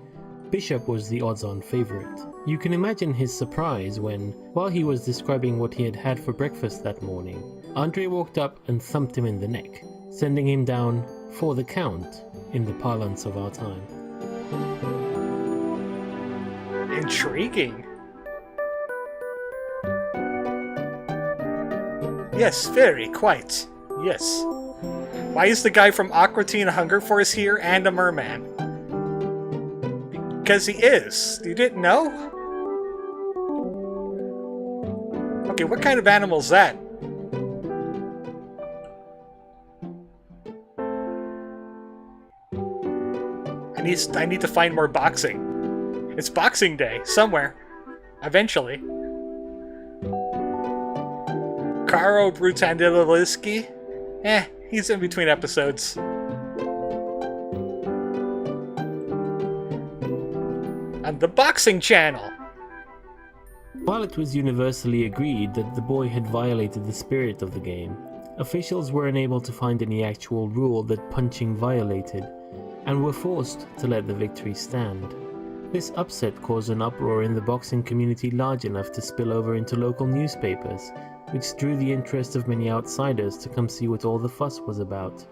Bishop was the odds-on favourite. You can imagine his surprise when, while he was describing what he had had for breakfast that morning, Andre walked up and thumped him in the neck, sending him down for the count in the parlance of our time. Intriguing. Yes, very, quite. Yes. Why is the guy from Aqua Teen Hunger Force here and a merman? Because he is. You didn't know? Okay, what kind of animal's that? I need to find more boxing. It's Boxing Day, somewhere. Eventually. Caro Brutandilowski? He's in between episodes. On the Boxing Channel! While it was universally agreed that the boy had violated the spirit of the game, officials were unable to find any actual rule that punching violated, and were forced to let the victory stand. This upset caused an uproar in the boxing community large enough to spill over into local newspapers, which drew the interest of many outsiders to come see what all the fuss was about.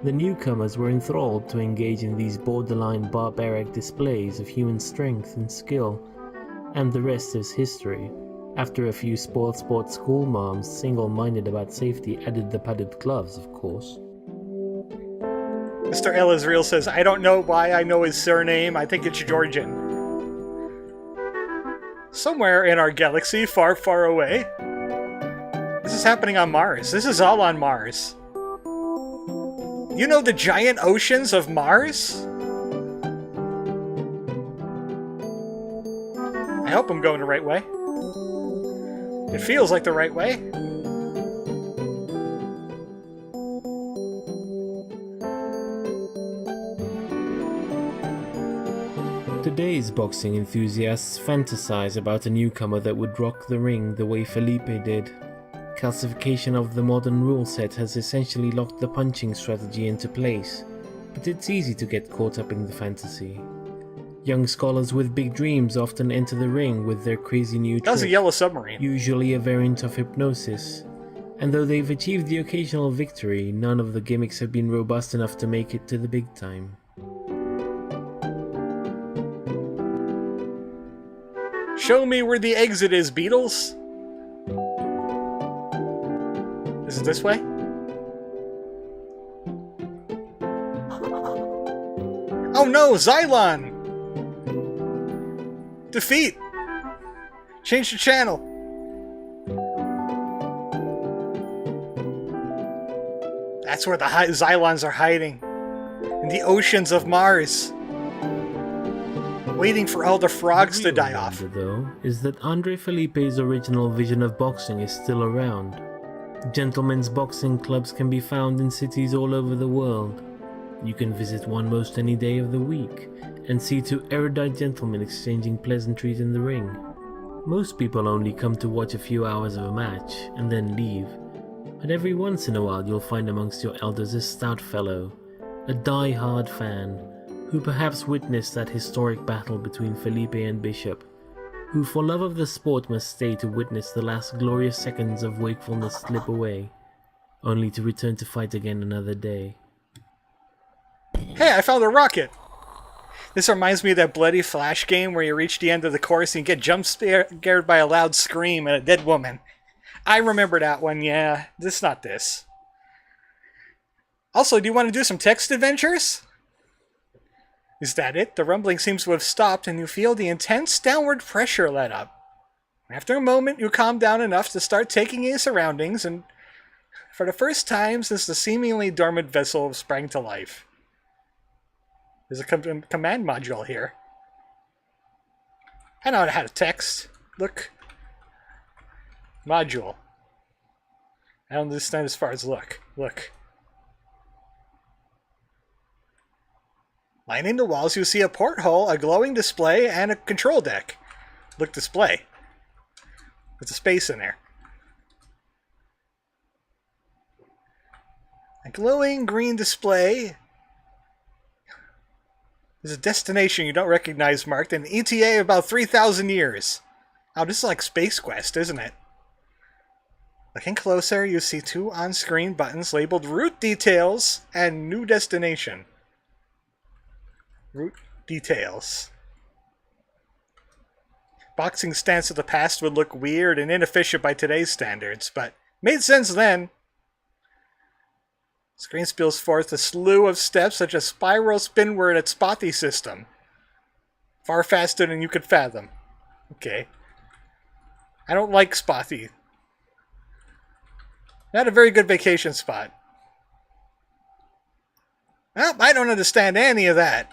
The newcomers were enthralled to engage in these borderline barbaric displays of human strength and skill, and the rest is history. After a few spoiled sport school moms, single-minded about safety, added the padded gloves, of course. Mr. L. Israel says, I don't know why I know his surname. I think it's Georgian. Somewhere in our galaxy, far, far away. This is happening on Mars. This is all on Mars. You know the giant oceans of Mars? I hope I'm going the right way. It feels like the right way. Today's boxing enthusiasts fantasize about a newcomer that would rock the ring the way Felipe did. Calcification of the modern rule set has essentially locked the punching strategy into place, but it's easy to get caught up in the fantasy. Young scholars with big dreams often enter the ring with their crazy new trick, That's a yellow submarine. usually a variant of hypnosis. And though they've achieved the occasional victory, none of the gimmicks have been robust enough to make it to the big time. Show me where the exit is, Beatles. Is it this way? Oh no, Xylon! Defeat! Change the channel. That's where the Xylons are hiding. In the oceans of Mars. Waiting for all the frogs to die off. The real wonder, though, is that Andre Felipe's original vision of boxing is still around. Gentlemen's boxing clubs can be found in cities all over the world. You can visit one most any day of the week and see two erudite gentlemen exchanging pleasantries in the ring. Most people only come to watch a few hours of a match and then leave, but every once in a while you'll find amongst your elders a stout fellow, a die-hard fan, who perhaps witnessed that historic battle between Felipe and Bishop, who for love of the sport must stay to witness the last glorious seconds of wakefulness slip away, only to return to fight again another day. Hey, I found a rocket! This reminds me of that bloody Flash game where you reach the end of the course and you get jump-scared by a loud scream and a dead woman. I remember that one, yeah. This is not this. Also, do you want to do some text adventures? Is that it? The rumbling seems to have stopped and you feel the intense downward pressure let up. After a moment, you calm down enough to start taking in your surroundings, and for the first time since the seemingly dormant vessel sprang to life. There's a command module here. I know how to text. Look. Module. I don't understand as far as look. Look. Lining the walls, you see a porthole, a glowing display, and a control deck. Look, display. There's a space in there. A glowing green display. There's a destination you don't recognize marked, an ETA about 3,000 years. Oh, this is like Space Quest, isn't it? Looking closer, you see two on-screen buttons labeled Route Details and New Destination. Route Details. Boxing stance of the past would look weird and inefficient by today's standards, but made sense then. Screen spills forth a slew of steps such as spiral spinward at Spotty system. Far faster than you could fathom. Okay. I don't like Spotty. Not a very good vacation spot. Well, I don't understand any of that.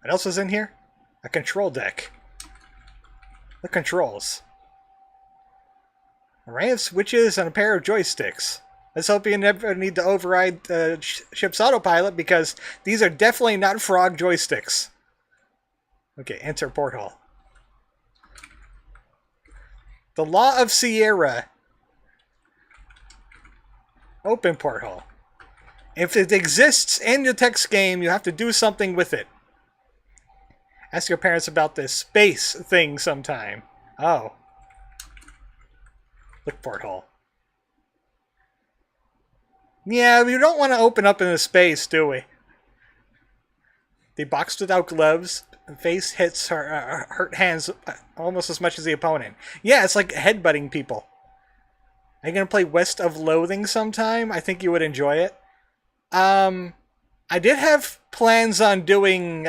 What else is in here? A control deck. The controls. Array of switches and a pair of joysticks. Let's hope you never need to override the ship's autopilot, because these are definitely not frog joysticks. Okay, enter porthole. The Law of Sierra. Open porthole. If it exists in the text game, you have to do something with it. Ask your parents about this space thing sometime. Oh. Look, porthole. Yeah, we don't want to open up into space, do we? They boxed without gloves. Face hits her hurt hands almost as much as the opponent. Yeah, it's like headbutting people. Are you going to play West of Loathing sometime? I think you would enjoy it. I did have plans on doing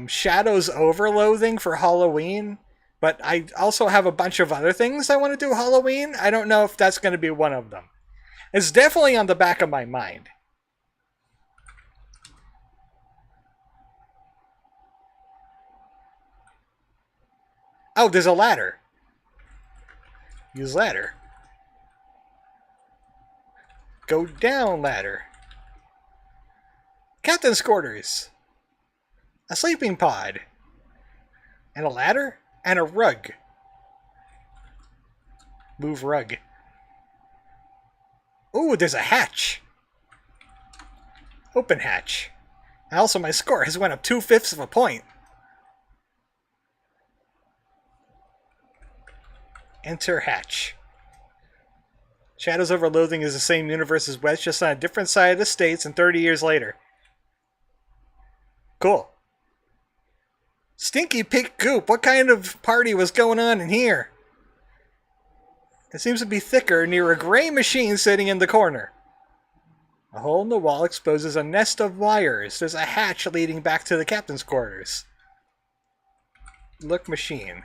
Shadows over Loathing for Halloween, but I also have a bunch of other things I want to do Halloween. I don't know if that's going to be one of them. It's definitely on the back of my mind. Oh, there's a ladder. Use ladder. Go down ladder. Captain's quarters. A sleeping pod. And a ladder. And a rug. Move rug. Ooh, there's a hatch. Open hatch. And also, my score has went up 2/5 of a point. Enter hatch. Shadows over Loathing is the same universe as West, just on a different side of the states and 30 years later. Cool. Stinky pink goop. What kind of party was going on in here? It seems to be thicker near a gray machine sitting in the corner. A hole in the wall exposes a nest of wires. There's a hatch leading back to the captain's quarters. Look machine.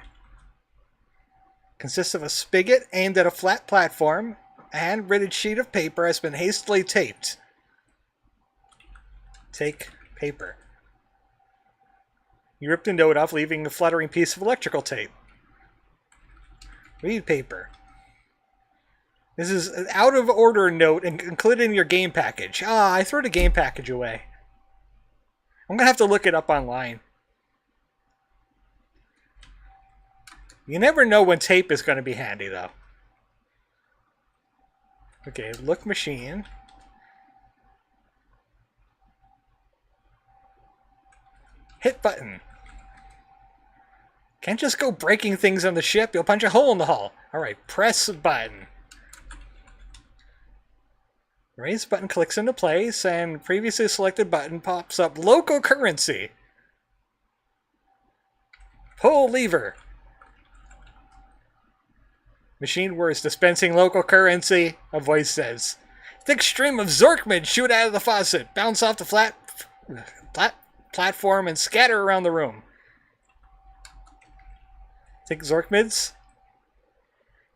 Consists of a spigot aimed at a flat platform. A hand-written sheet of paper has been hastily taped. Take paper. You rip the note off, leaving a fluttering piece of electrical tape. Read paper. This is an out-of-order note included in your game package. Ah, I threw the game package away. I'm going to have to look it up online. You never know when tape is going to be handy, though. Okay, look machine. Hit button. Can't just go breaking things on the ship. You'll punch a hole in the hull. Alright, press button. Raise button clicks into place, and previously selected button pops up local currency. Pull lever. Machine words dispensing local currency, a voice says. Thick stream of Zorkmid shoot out of the faucet, bounce off the platform, and scatter around the room. Think Zorkmids?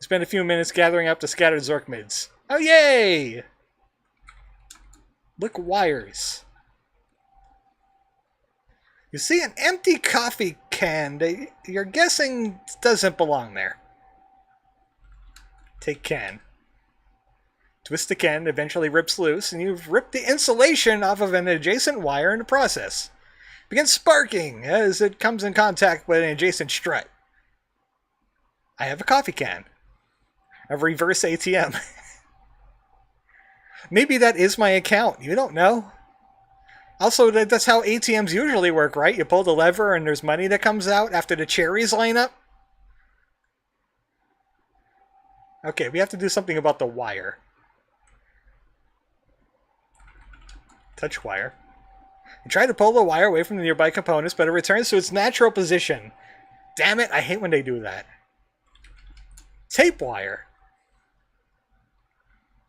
Spend a few minutes gathering up the scattered Zorkmids. Oh, yay! Look wires. You see an empty coffee can that you're guessing doesn't belong there. Take can. Twist the can, eventually rips loose, and you've ripped the insulation off of an adjacent wire in the process. Begins sparking as it comes in contact with an adjacent strut. I have a coffee can. A reverse ATM. Maybe that is my account. You don't know. Also, that's how ATMs usually work, right? You pull the lever and there's money that comes out after the cherries line up. Okay, we have to do something about the wire. Touch wire. You try to pull the wire away from the nearby components, but it returns to its natural position. Damn it, I hate when they do that. Tape wire.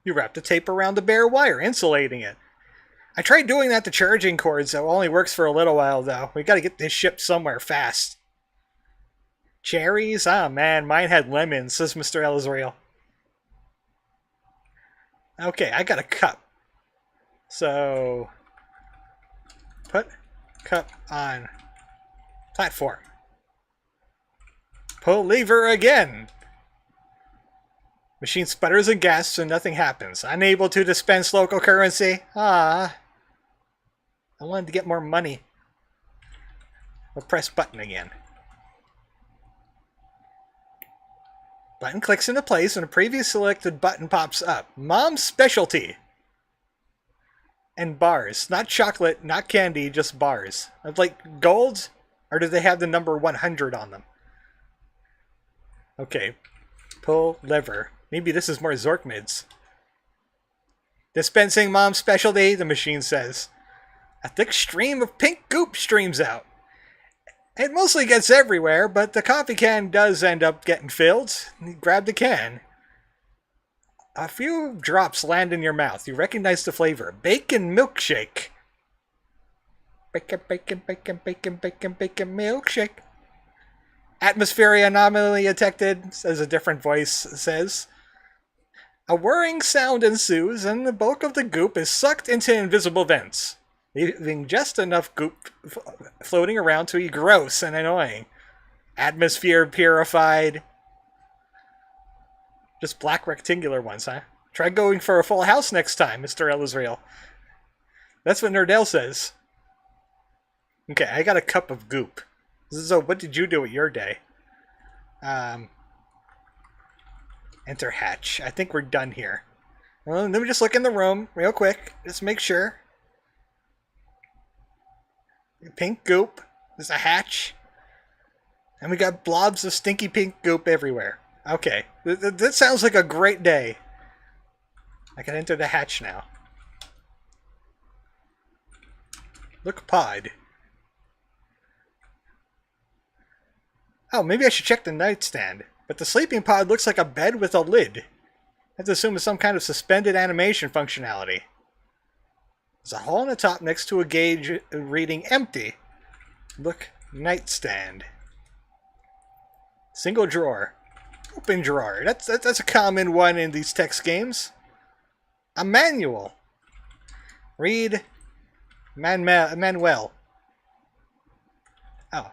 You wrap the tape around the bare wire, insulating it. I tried doing that to charging cords, so it only works for a little while, though. We gotta get this ship somewhere fast. Cherries? Ah, man, mine had lemons, says Mr. Elizrael. Okay, I got a cup. So, put cup on platform. Pull lever again. Machine sputters and gasps and nothing happens. Unable to dispense local currency. Ah. I wanted to get more money. We'll press button again. Button clicks into place and a previous selected button pops up. Mom's specialty. and bars. Not chocolate, not candy, just bars. Like gold? Or do they have the number 100 on them? Okay. Pull lever. Maybe this is more Zorkmids. Dispensing mom's specialty, the machine says. A thick stream of pink goop streams out. It mostly gets everywhere, but the coffee can does end up getting filled. You grab the can. A few drops land in your mouth. You recognize the flavor. Bacon milkshake. Bacon, bacon, bacon, bacon, bacon, bacon milkshake. Atmosphere anomaly detected, as a different voice says. A whirring sound ensues, and the bulk of the goop is sucked into invisible vents, leaving just enough goop floating around to be gross and annoying. Atmosphere purified. Just black rectangular ones, huh? Try going for a full house next time, Mr. Elizrael. That's what Nerdell says. Okay, I got a cup of goop. So what did you do with your day? Enter hatch. I think we're done here. Well, let me just look in the room real quick. Just make sure. Pink goop. There's a hatch. And we got blobs of stinky pink goop everywhere. Okay. That sounds like a great day. I can enter the hatch now. Look pod. Oh, maybe I should check the nightstand. But the sleeping pod looks like a bed with a lid. I have to assume it's some kind of suspended animation functionality. There's a hole in the top next to a gauge reading empty. Look, nightstand. Single drawer. Open drawer. That's a common one in these text games. A manual. Read Manuel. Oh.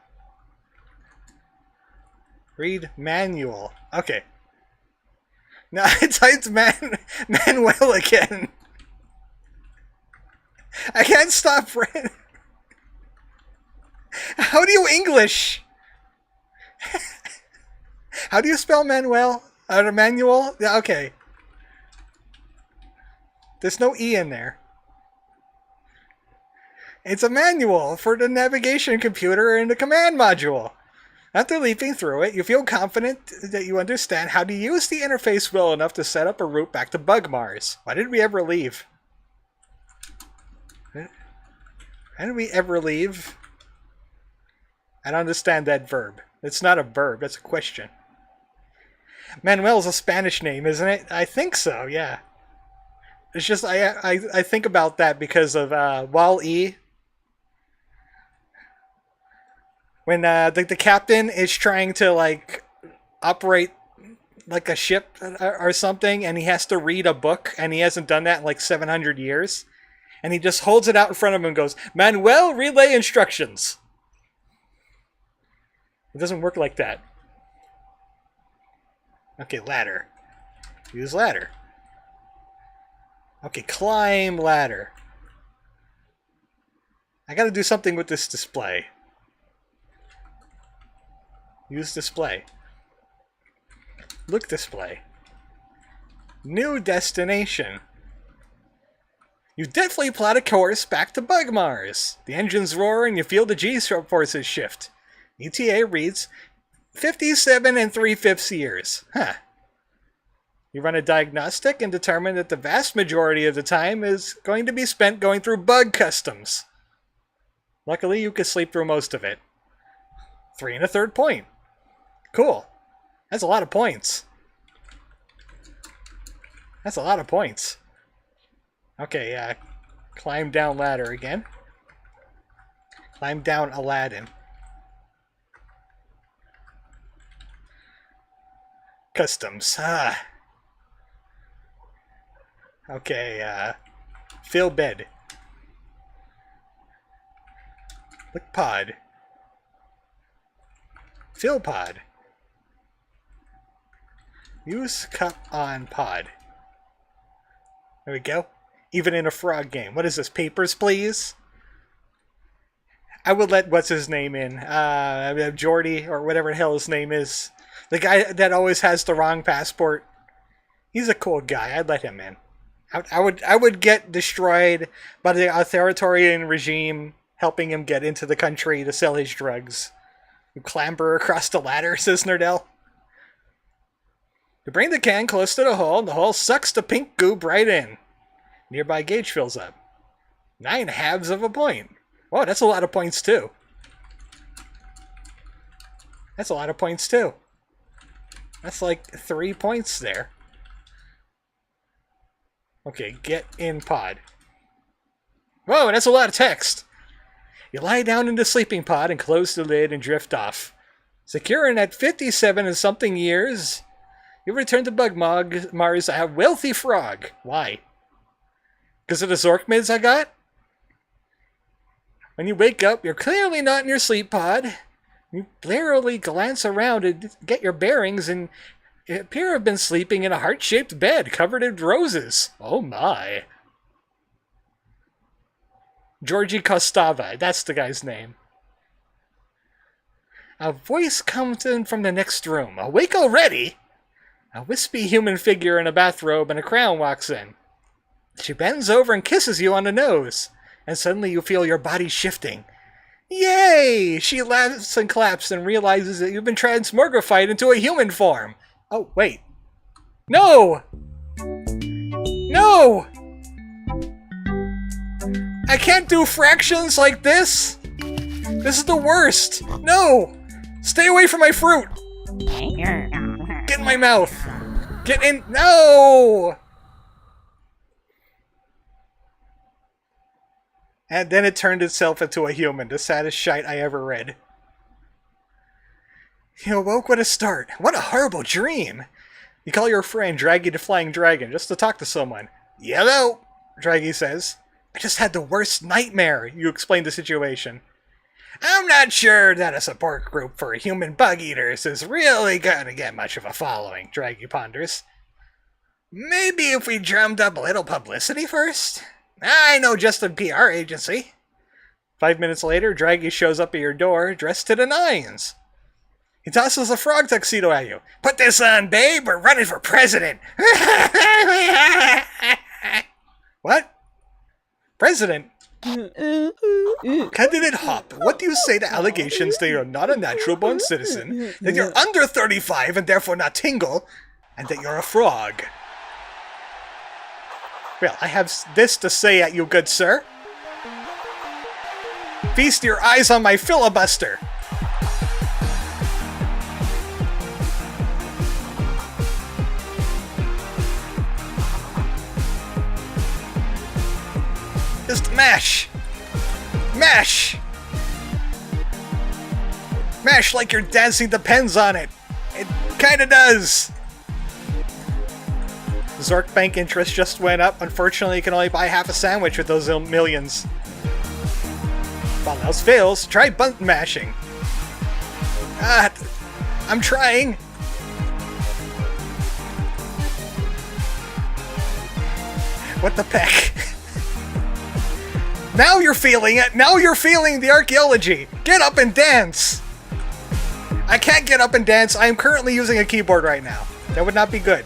Read manual. Okay. Now it typed Manuel again. I can't stop reading. How do you English? How do you spell Manuel? Manual? Yeah, okay. There's no E in there. It's a manual for the navigation computer and the command module. After leaping through it, you feel confident that you understand how to use the interface well enough to set up a route back to Bug Mars. Why did we ever leave? How did we ever leave? I don't understand that verb. It's not a verb, it's a question. Manuel's a Spanish name, isn't it? I think so, yeah. It's just, I think about that because of Wall-E. When the captain is trying to, like, operate, like, a ship or something, and he has to read a book, and he hasn't done that in, like, 700 years. And he just holds it out in front of him and goes, Manuel, relay instructions. It doesn't work like that. Okay, ladder. Use ladder. Okay, climb ladder. I gotta do something with this display. Use display. Look display. New destination. You definitely plot a course back to Bug Mars. The engines roar and you feel the G-forces shift. ETA reads 57 3/5 years. Huh. You run a diagnostic and determine that the vast majority of the time is going to be spent going through bug customs. Luckily, you could sleep through most of it. 3 1/3 point. Cool. That's a lot of points. That's a lot of points. Okay, climb down ladder again. Climb down Aladdin. Customs. Ah. Okay, fill bed. Look pod. Fill pod. Use cup on pod. There we go. Even in a frog game. What is this? Papers, please? I would let what's his name in. Jordy, or whatever the hell his name is. The guy that always has the wrong passport. He's a cool guy. I'd let him in. I would get destroyed by the authoritarian regime helping him get into the country to sell his drugs. You clamber across the ladder, says Nerdell. You bring the can close to the hole sucks the pink goop right in. Nearby gauge fills up. 9/2 of a point. Whoa, that's a lot of points too. That's a lot of points too. That's like 3 points there. Okay, get in pod. Whoa, that's a lot of text. You lie down in the sleeping pod and close the lid and drift off. Secure in at 57 and something years, you return to Mars a wealthy frog. Why? Because of the Zork mids I got? When you wake up, you're clearly not in your sleep pod. You blearily glance around and get your bearings and you appear to have been sleeping in a heart-shaped bed covered in roses. Oh my. Georgie Kostava, that's the guy's name. A voice comes in from the next room. Awake already? A wispy human figure in a bathrobe and a crown walks in. She bends over and kisses you on the nose, and suddenly you feel your body shifting. Yay! She laughs and claps and realizes that you've been transmogrified into a human form. Oh, wait. No! No! I can't do fractions like this! This is the worst! No! Stay away from my fruit! Get in my mouth! Get in... No! And then it turned itself into a human, the saddest shite I ever read. You awoke with a start. What a horrible dream! You call your friend Draggy the Flying Dragon just to talk to someone. Hello, Draggy says. I just had the worst nightmare, you explain the situation. I'm not sure that a support group for human bug eaters is really gonna get much of a following, Draggy ponders. Maybe if we drummed up a little publicity first? I know just a PR agency. 5 minutes later, Draggy shows up at your door, dressed to the nines. He tosses a frog tuxedo at you. Put this on, babe, we're running for president! What? President? Candidate Hop, what do you say to allegations that you're not a natural-born citizen, that you're under 35 and therefore not tingle, and that you're a frog? Well, I have this to say at you, good sir. Feast your eyes on my filibuster. Just mash. Mash. Mash like your dancing depends on it. It kinda does. Zork bank interest just went up. Unfortunately, you can only buy half a sandwich with those millions. If all else fails, try button mashing. Ah, I'm trying. What the peck? Now you're feeling it. Now you're feeling the archaeology. Get up and dance. I can't get up and dance. I am currently using a keyboard right now. That would not be good.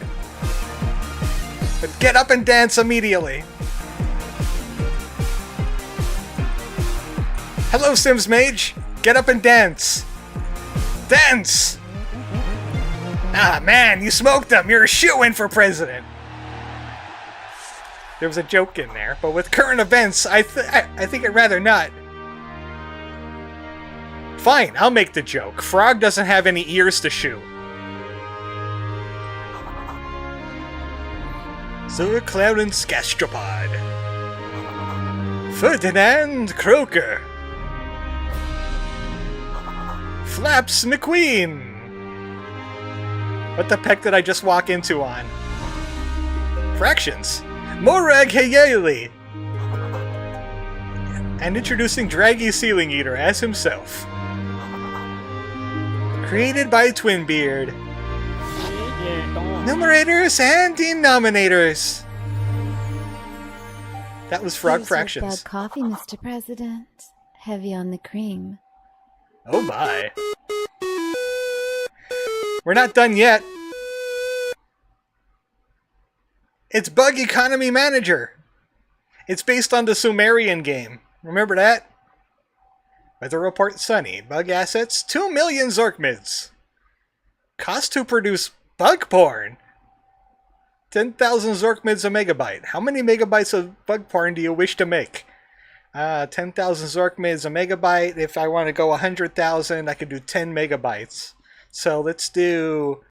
But get up and dance immediately. Hello, Sims Mage. Get up and dance. Dance! Ah, man, you smoked them. You're a shoo-in for president. There was a joke in there, but with current events, I think I'd rather not. Fine, I'll make the joke. Frog doesn't have any ears to shoo. Sauerkraut's gastropod. Ferdinand Croker. Flaps McQueen. What the peck did I just walk into on? Fractions. Morag Hayeli. And introducing Draggy Ceiling Eater as himself. Created by Twinbeard. Numerators and denominators. That was Frog Fractions. Bad coffee, Mr. President. Heavy on the cream. Oh my. We're not done yet. It's Bug Economy Manager. It's based on the Sumerian game. Remember that? Weather report sunny. Bug assets 2 million Zorkmids. Cost to produce bug porn. 10,000 Zorkmids a megabyte. How many megabytes of bug porn do you wish to make? 10,000 Zorkmids a megabyte. If I want to go 100,000, I could do 10 megabytes. So let's do...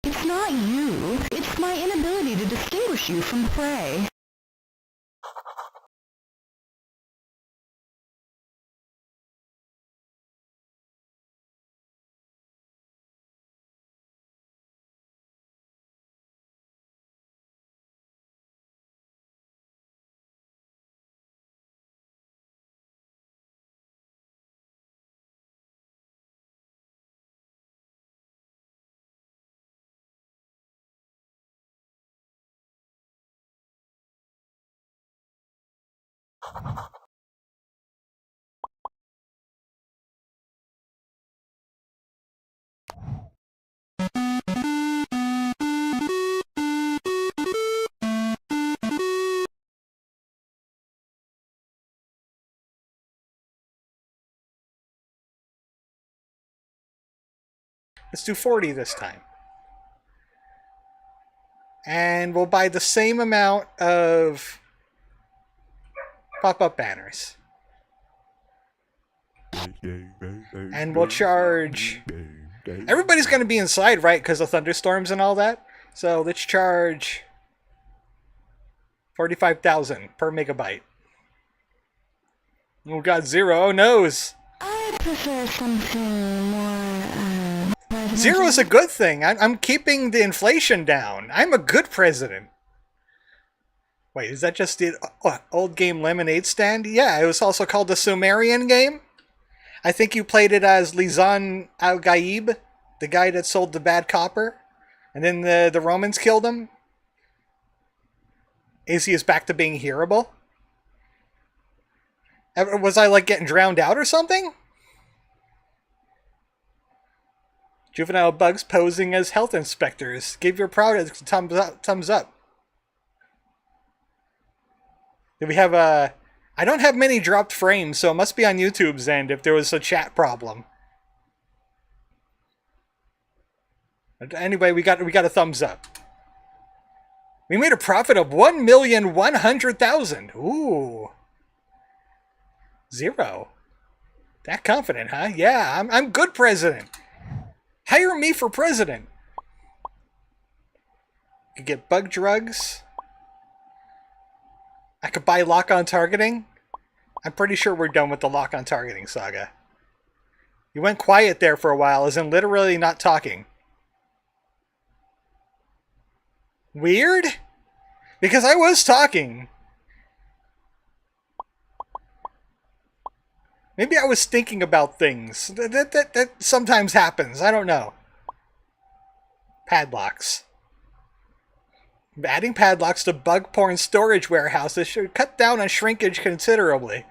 It's not you. It's my inability to distinguish you from the prey. Let's do 40 this time. And we'll buy the same amount of pop-up banners. And we'll charge... Everybody's going to be inside, right? Because of thunderstorms and all that. So let's charge 45,000 per megabyte. Oh god, zero. Oh noes. I prefer something more, Zero is a good thing. I'm keeping the inflation down. I'm a good president. Wait, is that just the old game Lemonade Stand? Yeah, it was also called the Sumerian game. I think you played it as Lizan al-Gaib, the guy that sold the bad copper. And then the Romans killed him. He is back to being hearable. Was I like getting drowned out or something? Juvenile bugs posing as health inspectors. Give your product a thumbs up. Do we have a... I don't have many dropped frames, so it must be on YouTube's end if there was a chat problem. But anyway, we got a thumbs up. We made a profit of 1,100,000. Ooh. Zero. That confident, huh? Yeah, I'm good president. Hire me for president. You could get bug drugs. I could buy lock-on targeting. I'm pretty sure we're done with the lock-on targeting saga. You went quiet there for a while, as in literally not talking. Weird? Because I was talking. Maybe I was thinking about things. That sometimes happens. I don't know. Padlocks. Adding padlocks to bug porn storage warehouses should cut down on shrinkage considerably.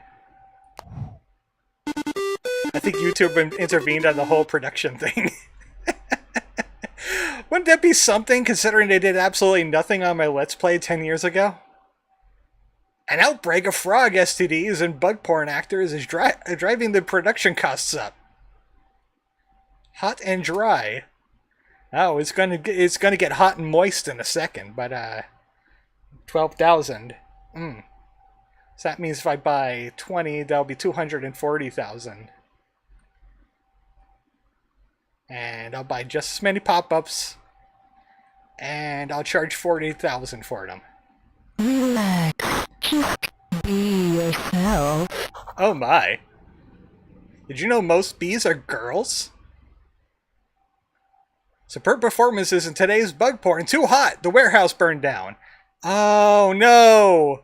I think YouTube intervened on the whole production thing. Wouldn't that be something, considering they did absolutely nothing on my Let's Play 10 years ago? An outbreak of frog STDs and bug porn actors is driving the production costs up. Hot and dry. Oh, it's gonna get hot and moist in a second, but 12,000. So that means if I buy 20, that'll be 240,000. And I'll buy just as many pop-ups. And I'll charge 40,000 for them. Relax. Just be yourself. Oh my. Did you know most bees are girls? Superb performances in today's bug porn. Too hot. The warehouse burned down. Oh no.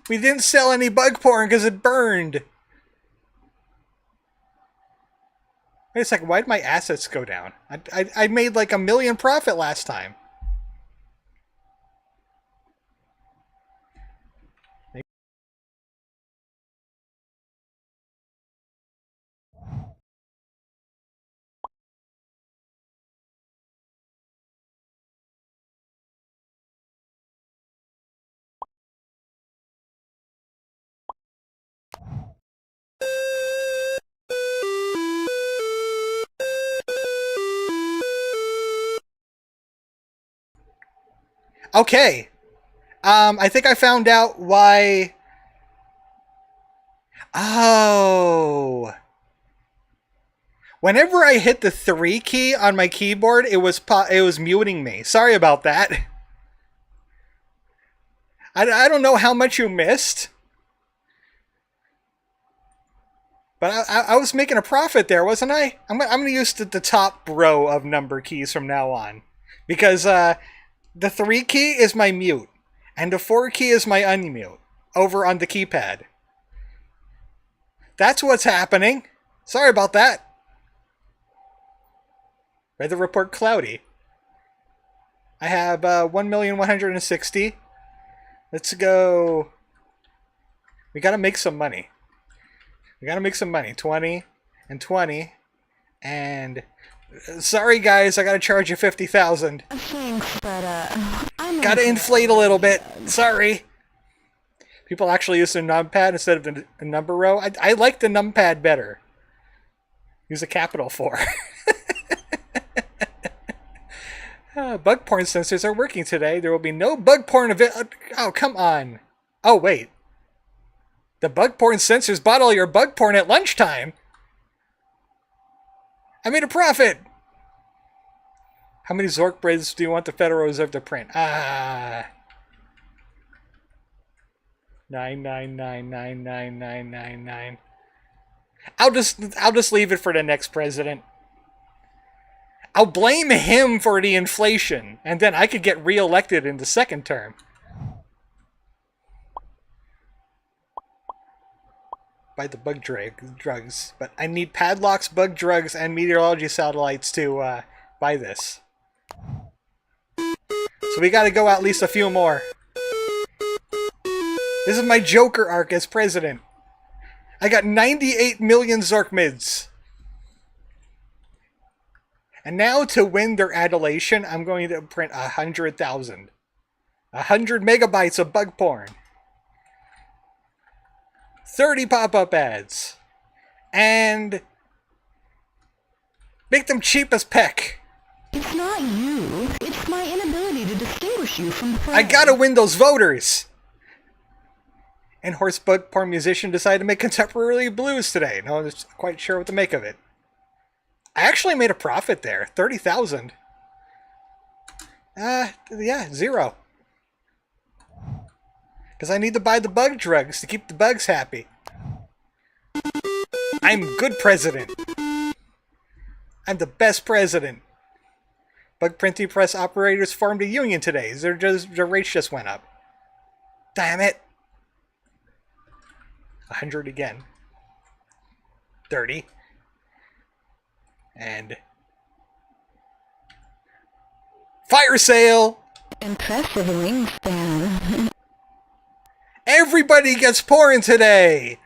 We didn't sell any bug porn because it burned. Wait a second. Why did my assets go down? I made like $1 million profit last time. Okay. I think I found out why... Oh. Whenever I hit the 3 key on my keyboard, it was muting me. Sorry about that. I don't know how much you missed. But I was making a profit there, wasn't I? I'm going to use the top row of number keys from now on. Because the 3 key is my mute. And the 4 key is my unmute. Over on the keypad. That's what's happening. Sorry about that. Weather report cloudy. I have 1,160,000. Let's go. We gotta make some money. 20 and 20. And sorry guys, I gotta charge you 50,000. Thanks, but I'm Gotta inflate a little bit. Sorry. People actually use the numpad instead of the number row. I like the numpad better. Use a capital 4. Bug porn sensors are working today. There will be no bug porn event. Oh, come on. Oh, wait. The bug porn sensors bought all your bug porn at lunchtime. I made a profit. How many Zork braids do you want the Federal Reserve to print? 999999999. I'll just leave it for the next president. I'll blame him for the inflation, and then I could get reelected in the second term. Buy the bug drugs, but I need padlocks, bug drugs, and meteorology satellites to buy this. So we gotta go at least a few more. This is my Joker arc as president. I got 98 million Zork mids. And now to win their adulation, I'm going to print 100,000. 100 megabytes of bug porn. 30 pop-up ads. And make them cheap as peck. It's not you. It's my inability to distinguish you from the fray. I gotta win those voters. And horse bug porn musician decided to make contemporary blues today. No one's quite sure what to make of it. I actually made a profit there. 30,000. Yeah, 0. Because I need to buy the bug drugs to keep the bugs happy. I'm good president. I'm the best president. Bug printing press operators formed a union today. Their rates just went up. Damn it. 100 again. 30. And fire sale! Impressive wingspan. Everybody gets porn today!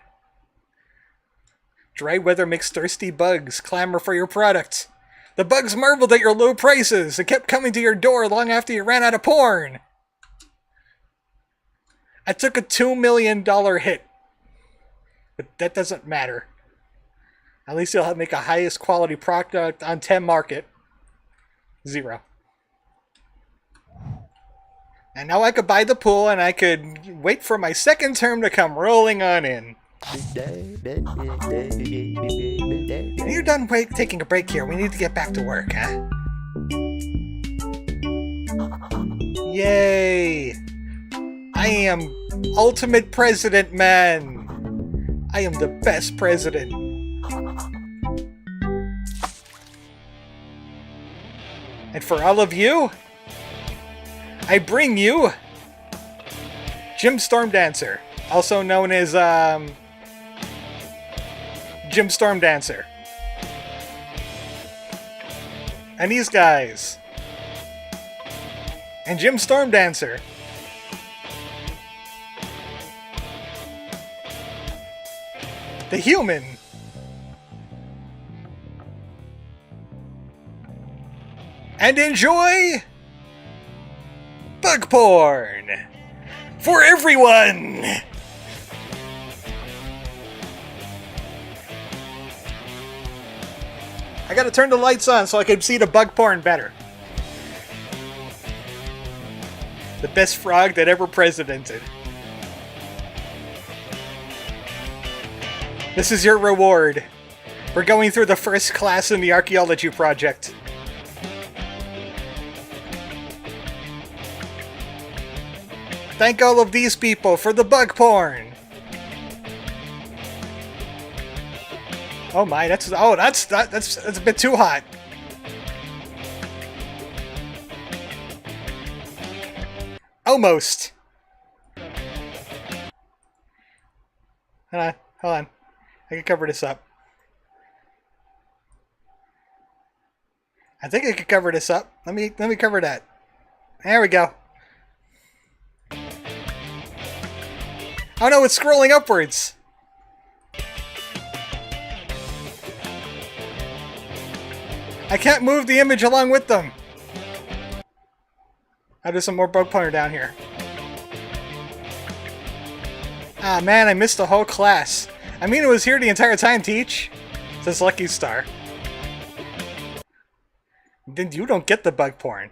Dry weather makes thirsty bugs clamor for your product. The bugs marveled at your low prices and kept coming to your door long after you ran out of porn. I took a $2 million hit. But that doesn't matter. At least you'll make a highest quality product on 10 market. 0. And now I could buy the pool and I could wait for my second term to come rolling on in. When you're done taking a break here, we need to get back to work, huh? Yay! I am ultimate president, man! I am the best president. And for all of you, I bring you Jim Stormdancer, also known as Jim Stormdancer. And these guys. And Jim Stormdancer. The human. And enjoy bug porn for everyone. I gotta turn the lights on so I can see the bug porn better. The best frog that ever presidented. This is your reward. We're going through the first class in the archaeology project. Thank all of these people for the bug porn. Oh my, that's a bit too hot. Almost. Hold on. I can cover this up. I think I can cover this up. Let me cover that. There we go. Oh no, it's scrolling upwards. I can't move the image along with them. I'll do some more bug punter down here. Ah man, I missed the whole class. I mean, it was here the entire time, Teach. Says Lucky Star. Then you don't get the bug porn.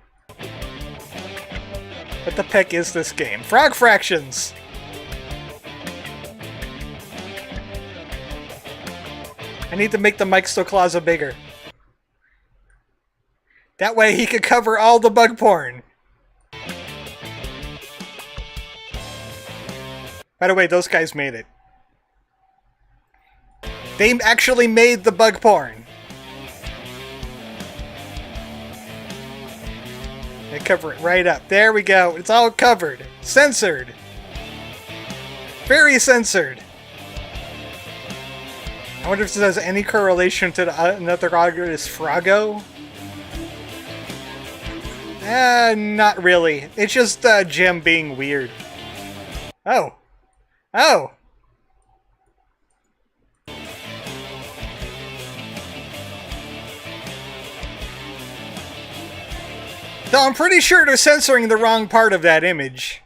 What the heck is this game? Frog Fractions! I need to make the Mike-Stoklaza bigger. That way he could cover all the bug porn. By the way, those guys made it. They actually made the bug porn. They cover it right up. There we go. It's all covered. Censored. Very censored. I wonder if this has any correlation to another artist, Froggo? Not really. It's just Jim being weird. Oh. Oh! Though I'm pretty sure they're censoring the wrong part of that image.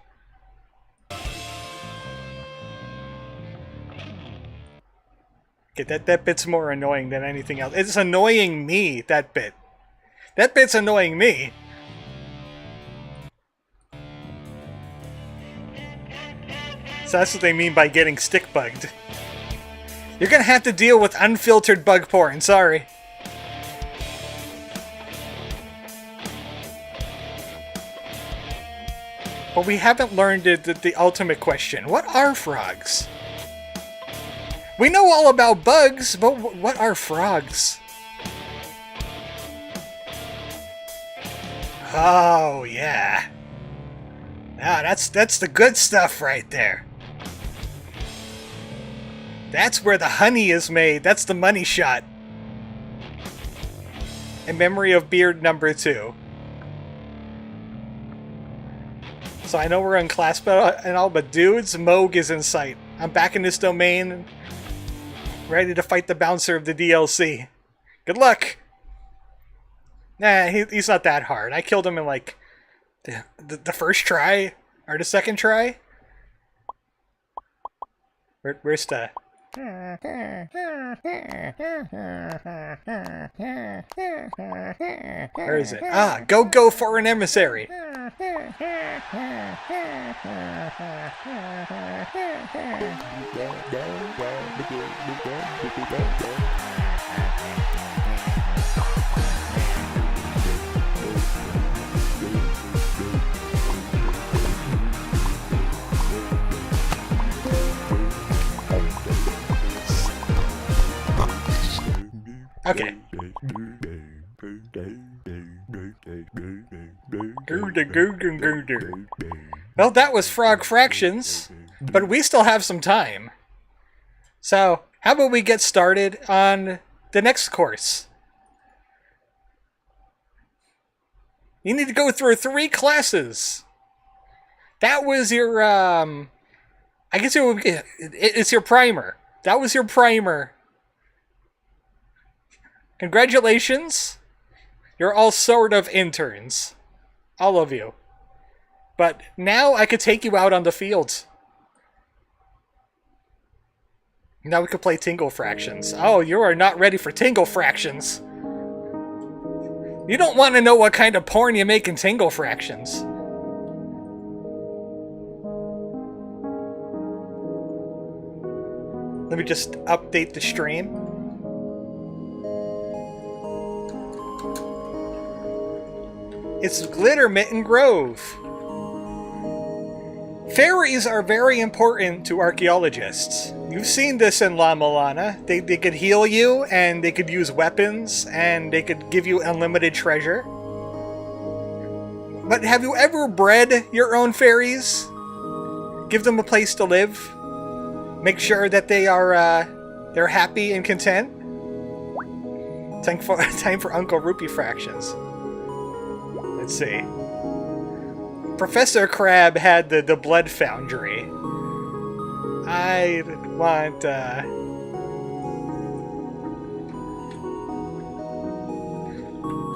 Okay, that bit's more annoying than anything else. It's annoying me, that bit. That bit's annoying me. So that's what they mean by getting stick bugged. You're gonna have to deal with unfiltered bug porn, sorry. But we haven't learned the ultimate question. What are frogs? We know all about bugs, but what are frogs? Oh, yeah. Ah, that's the good stuff right there. That's where the honey is made. That's the money shot. In memory of beard number 2. So I know we're in class and all, but dudes, Moog is in sight. I'm back in this domain, ready to fight the bouncer of the DLC. Good luck! Nah, he's not that hard. I killed him in like the first try, or the second try. Where's the... Where is it? Ah, go for an emissary. Okay. Well, that was Frog Fractions, but we still have some time. So, how about we get started on the next course? You need to go through 3 classes. That was your, I guess it's your primer. That was your primer. Congratulations. You're all sort of interns. All of you. But now I could take you out on the field. Now we could play Tingle Fractions. Oh, you are not ready for Tingle Fractions. You don't want to know what kind of porn you make in Tingle Fractions. Let me just update the stream. It's Glittermitten Grove. Fairies are very important to archaeologists. You've seen this in La Milana. They could heal you, and they could use weapons, and they could give you unlimited treasure. But have you ever bred your own fairies? Give them a place to live? Make sure that they are, they're happy and content? Time for Uncle Rupee Fractions. Let's see. Professor Crab had the Blood Foundry. I want, the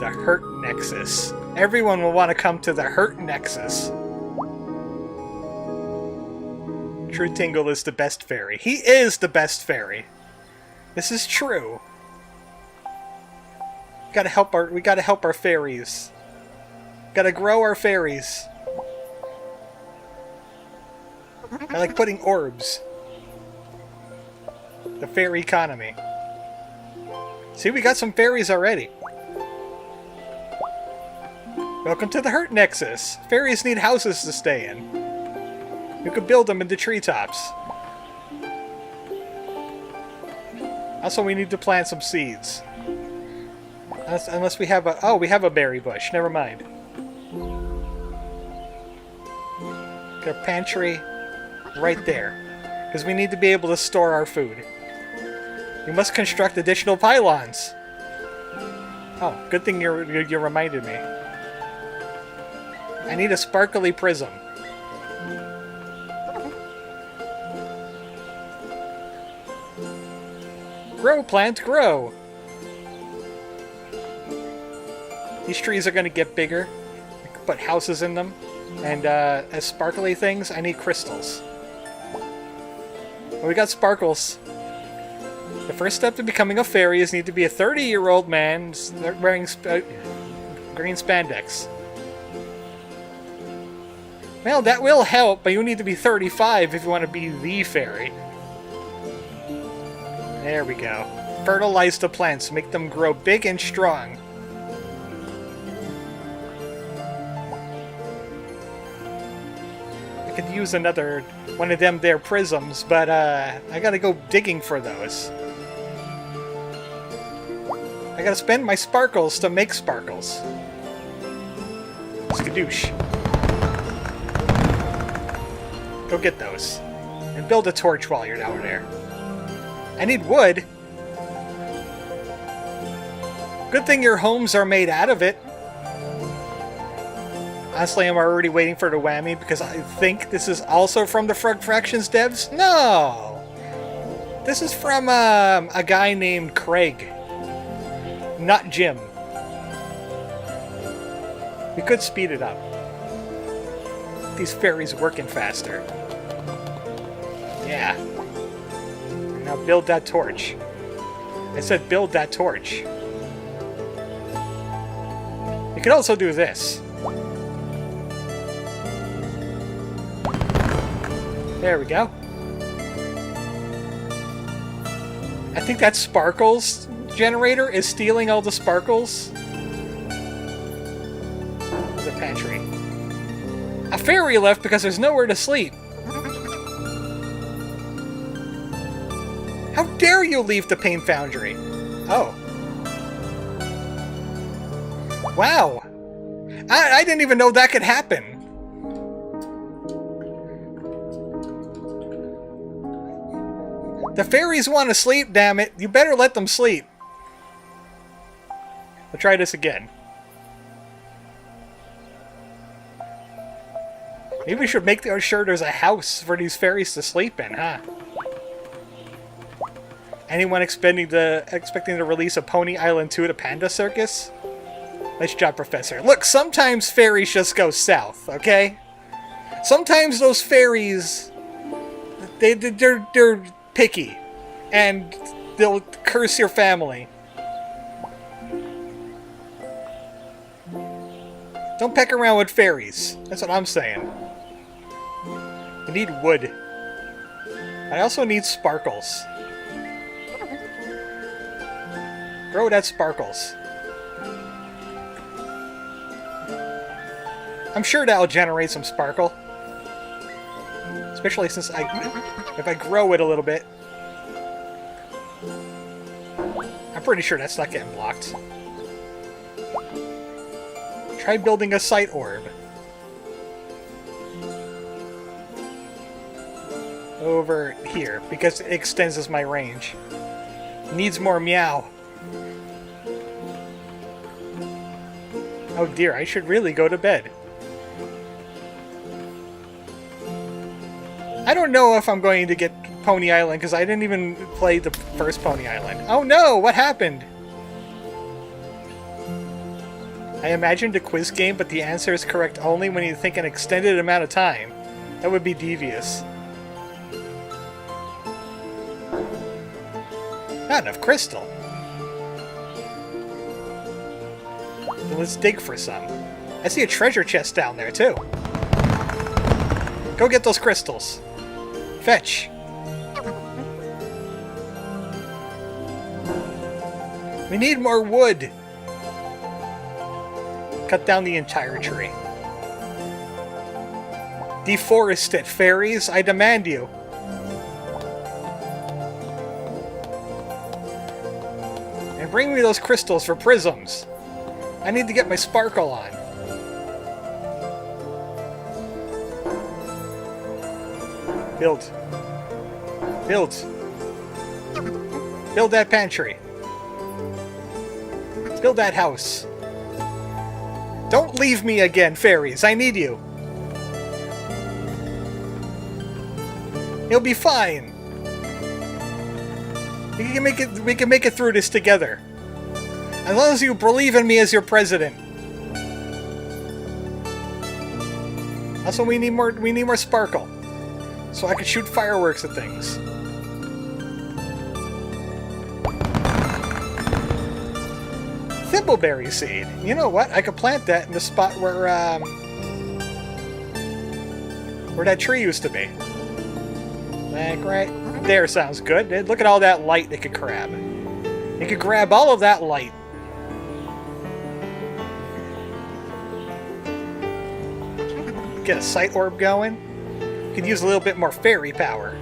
Hurt Nexus. Everyone will want to come to the Hurt Nexus. True Tingle is the best fairy. He is the best fairy. This is true. We gotta help our fairies. Gotta grow our fairies. I like putting orbs. The fairy economy. See, we got some fairies already. Welcome to the Hurt Nexus. Fairies need houses to stay in. You could build them into treetops. Also, we need to plant some seeds. Unless we have a... Oh, we have a berry bush. Never mind. Got a pantry right there. Because we need to be able to store our food. We must construct additional pylons. Oh, good thing you reminded me. I need a sparkly prism. Grow, plant, grow! These trees are going to get bigger. I can put houses in them. And as sparkly things, I need crystals. Well, we got sparkles. The first step to becoming a fairy is need to be a 30-year-old man wearing green spandex. Well, that will help, but you need to be 35 if you want to be the fairy. There we go. Fertilize the plants, make them grow big and strong. I could use another one of them there prisms, but I gotta go digging for those. I gotta spend my sparkles to make sparkles. Skadoosh. Go get those. And build a torch while you're down there. I need wood. Good thing your homes are made out of it. Honestly, I'm already waiting for the whammy because I think this is also from the Frog Fractions devs. No! This is from a guy named Craig. Not Jim. We could speed it up. These fairies working faster. Yeah. Now build that torch. I said build that torch. You can also do this. There we go. I think that sparkles generator is stealing all the sparkles. There's a pantry. A fairy left because there's nowhere to sleep. How dare you leave the paint foundry? Oh. Wow. I didn't even know that could happen. The fairies want to sleep, damn it. You better let them sleep. We'll try this again. Maybe we should make sure there's a house for these fairies to sleep in, huh? Anyone expecting to release a Pony Island 2 to Panda Circus? Nice job, Professor. Look, sometimes fairies just go south, okay? Sometimes those fairies, they're picky, and they'll curse your family. Don't peck around with fairies. That's what I'm saying. I need wood. I also need sparkles. Grow that sparkles. I'm sure that'll generate some sparkle. Especially since if I grow it a little bit. I'm pretty sure that's not getting blocked. Try building a sight orb. Over here, because it extends my range. Needs more meow. Oh dear, I should really go to bed. I don't know if I'm going to get Pony Island, because I didn't even play the first Pony Island. Oh no! What happened? I imagined a quiz game, but the answer is correct only when you think an extended amount of time. That would be devious. Not enough crystal. Well, let's dig for some. I see a treasure chest down there, too. Go get those crystals. Fetch. We need more wood. Cut down the entire tree. Deforest it, fairies. I demand you. And bring me those crystals for prisms. I need to get my sparkle on. Build. Build. Build that pantry. Build that house. Don't leave me again, fairies. I need you. You'll be fine. We can make it through this together. As long as you believe in me as your president. Also, we need more sparkle, so I can shoot fireworks at things. Thimbleberry seed. You know what? I could plant that in the spot where that tree used to be. Like right there sounds good. Look at all that light it could grab. It could grab all of that light. Get a sight orb going. Could use a little bit more fairy power.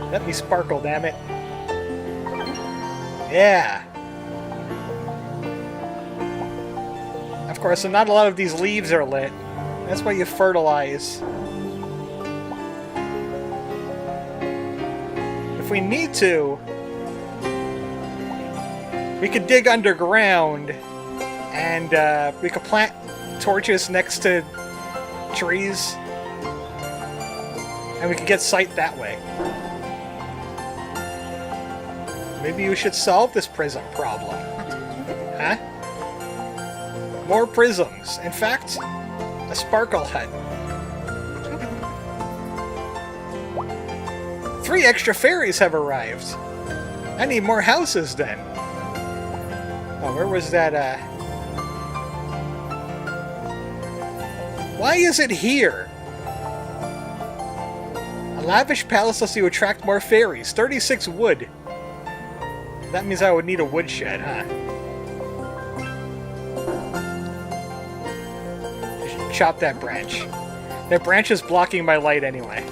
Let me sparkle, damn it. Yeah. Of course, so not a lot of these leaves are lit. That's why you fertilize. If we need to, we could dig underground and we could plant torches next to trees and we could get sight that way. Maybe you should solve this prism problem. Huh? More prisms. In fact, a sparkle hut. 3 extra fairies have arrived. I need more houses then. Oh, where was that, Why is it here? A lavish palace lets you attract more fairies. 36 wood. That means I would need a woodshed, huh? Just chop that branch. That branch is blocking my light anyway.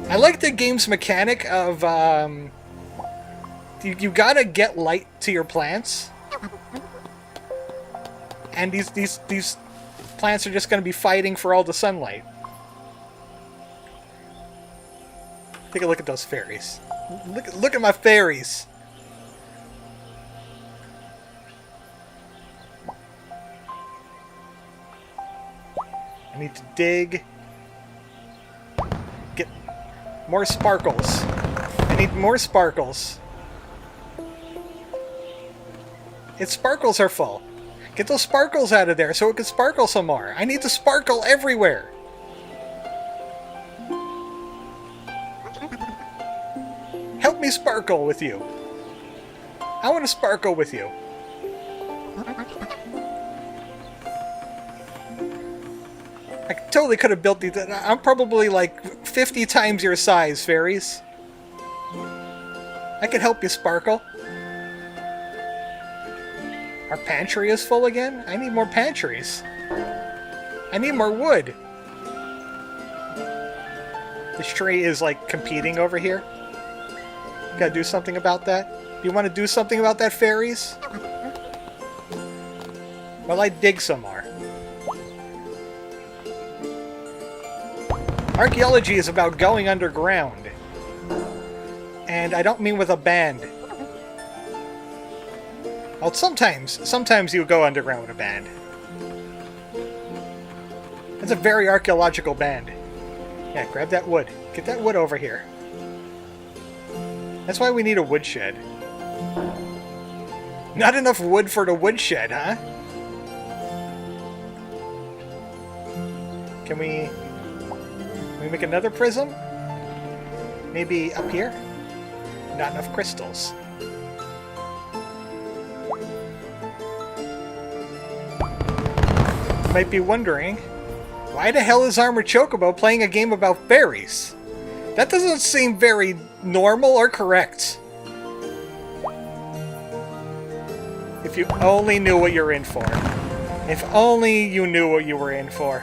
I like the game's mechanic of, you gotta get light to your plants. And these plants are just gonna be fighting for all the sunlight. Take a look at those fairies. Look at my fairies. I need to dig. Get more sparkles. I need more sparkles. Its sparkles are full. Get those sparkles out of there so it can sparkle some more. I need to sparkle everywhere. Help me sparkle with you. I want to sparkle with you. I totally could have built these. I'm probably like 50 times your size, fairies. I can help you sparkle. Our pantry is full again? I need more pantries. I need more wood. This tree is like competing over here. Gotta do something about that. Do you want to do something about that, fairies? Well, I dig some more. Archaeology is about going underground. And I don't mean with a band. Well, sometimes you go underground with a band. That's a very archaeological band. Yeah, grab that wood. Get that wood over here. That's why we need a woodshed. Not enough wood for the woodshed, huh? Can we make another prism? Maybe up here? Not enough crystals. You might be wondering, why the hell is ArmoredChocobo playing a game about fairies? That doesn't seem very normal or correct. If you only knew what you're in for. If only you knew what you were in for.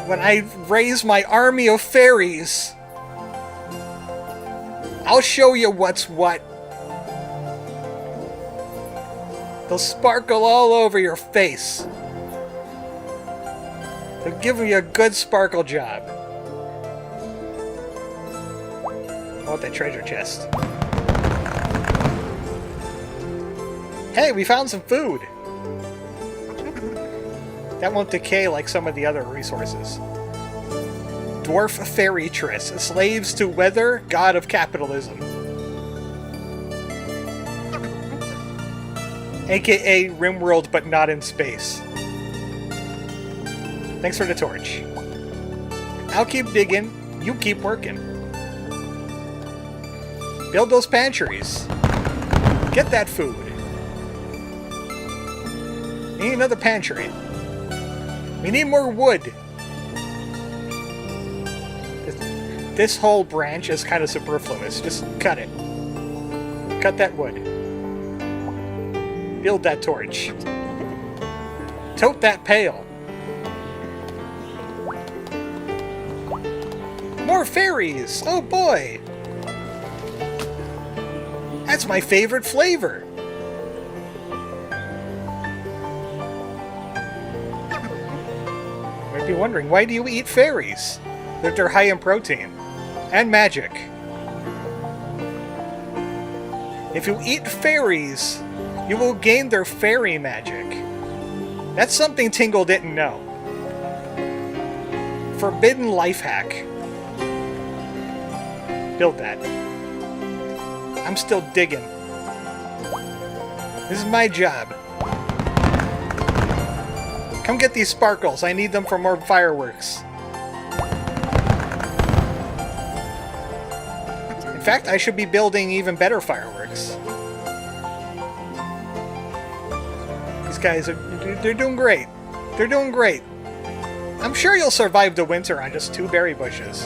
When I raise my army of fairies, I'll show you what's what. They'll sparkle all over your face. They'll give you a good sparkle job. I want that treasure chest. Hey, we found some food! That won't decay like some of the other resources. Dwarf Fairytress, slaves to weather, god of capitalism. AKA Rimworld, but not in space. Thanks for the torch. I'll keep digging, you keep working. Build those pantries. Get that food. Need another pantry. We need more wood. This whole branch is kind of superfluous. Just cut it. Cut that wood. Build that torch. Tote that pail. More fairies! Oh boy! That's my favorite flavor! You might be wondering, why do you eat fairies? They're high in protein. And magic. If you eat fairies, you will gain their fairy magic. That's something Tingle didn't know. Forbidden life hack. Build that. I'm still digging. This is my job. Come get these sparkles. I need them for more fireworks. In fact, I should be building even better fireworks. These guys they're doing great. They're doing great. I'm sure you'll survive the winter on just 2 berry bushes.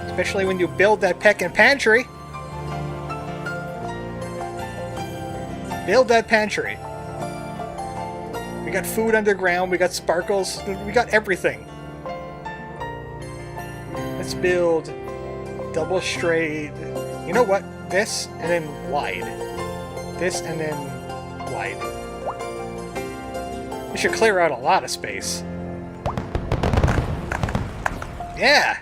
Especially when you build that peck and pantry. Build that pantry. We got food underground, we got sparkles, we got everything. Let's build double straight. You know what? This and then wide. This and then wide. We should clear out a lot of space. Yeah!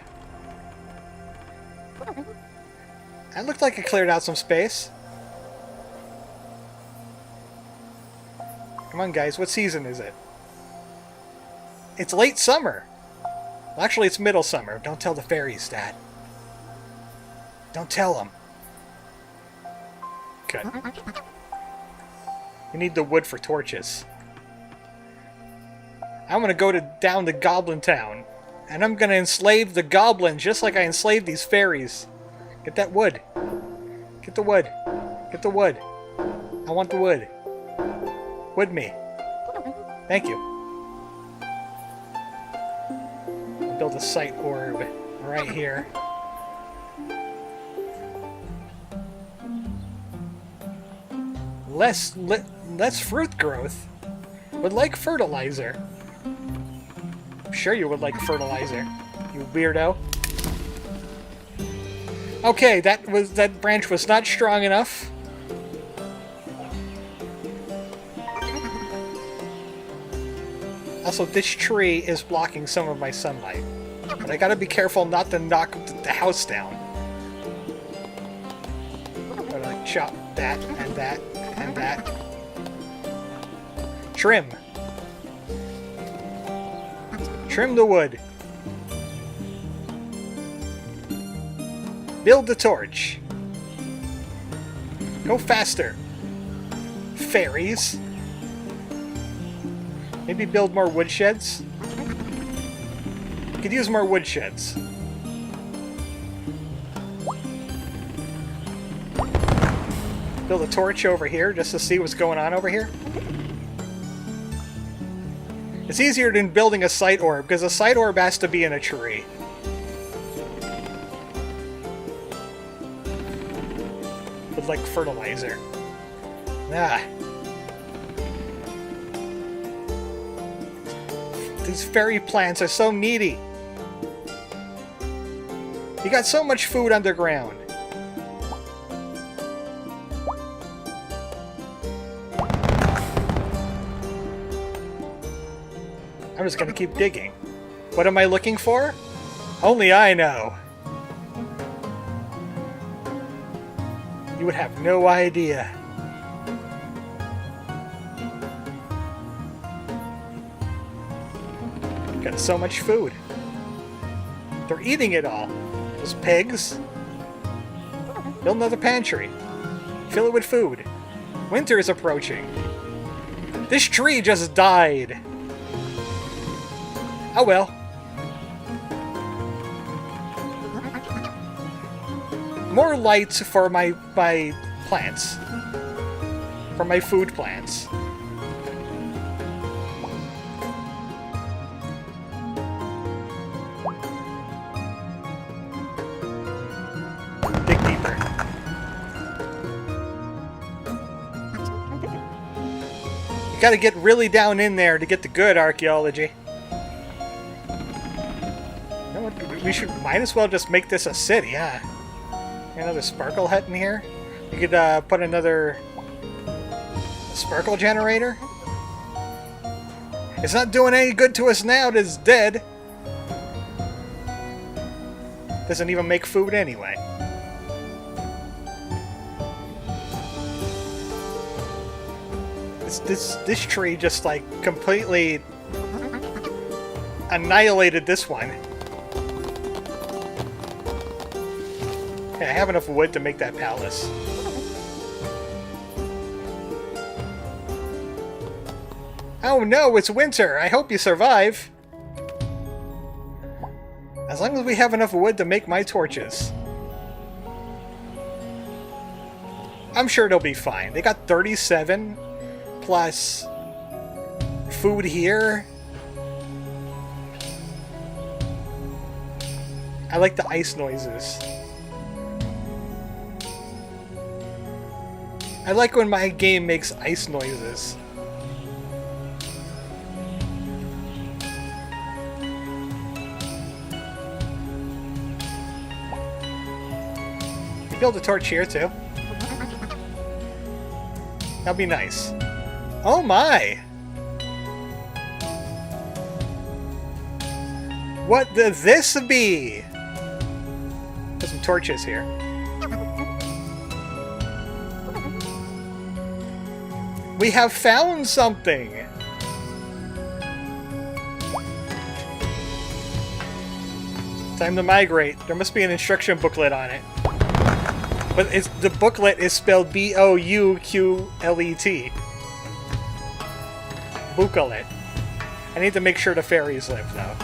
That looked like it cleared out some space. Come on, guys. What season is it? It's late summer. Well, actually, it's middle summer. Don't tell the fairies that. Don't tell them. Good. We need the wood for torches. I'm gonna go down to Goblin Town, and I'm gonna enslave the goblins just like I enslaved these fairies. Get that wood. Get the wood. Get the wood. I want the wood. Wood me. Thank you. I'll build a sight orb right here. Less fruit growth. Would like fertilizer. I'm sure you would like fertilizer, you weirdo. Okay, that branch was not strong enough. Also, this tree is blocking some of my sunlight. But I gotta be careful not to knock the house down. Gotta like chop that and that and that. Trim. Trim the wood. Build the torch. Go faster. Fairies. Maybe build more woodsheds. Could use more woodsheds. Build a torch over here just to see what's going on over here. It's easier than building a sight orb, because a sight orb has to be in a tree. With, like, fertilizer. Ah. These fairy plants are so needy. You got so much food underground. I'm just gonna keep digging. What am I looking for? Only I know. You would have no idea. Got so much food. They're eating it all. Those pigs. Build another pantry. Fill it with food. Winter is approaching. This tree just died. Oh well. More lights for my plants. For my food plants. Dig deeper. You gotta get really down in there to get the good archaeology. We might as well just make this a city, huh? Another sparkle hut in here. You could put another sparkle generator. It's not doing any good to us now that it's dead. Doesn't even make food anyway. This tree just like completely annihilated this one. Okay, I have enough wood to make that palace. Oh no, it's winter! I hope you survive! As long as we have enough wood to make my torches. I'm sure they'll be fine. They got 37 plus food here. I like the ice noises. I like when my game makes ice noises. You build a torch here too. That'd be nice. Oh my! What does this be? There's some torches here. We have found something! Time to migrate. There must be an instruction booklet on it. But the booklet is spelled B-O-U-Q-L-E-T. Booklet. I need to make sure the fairies live, though.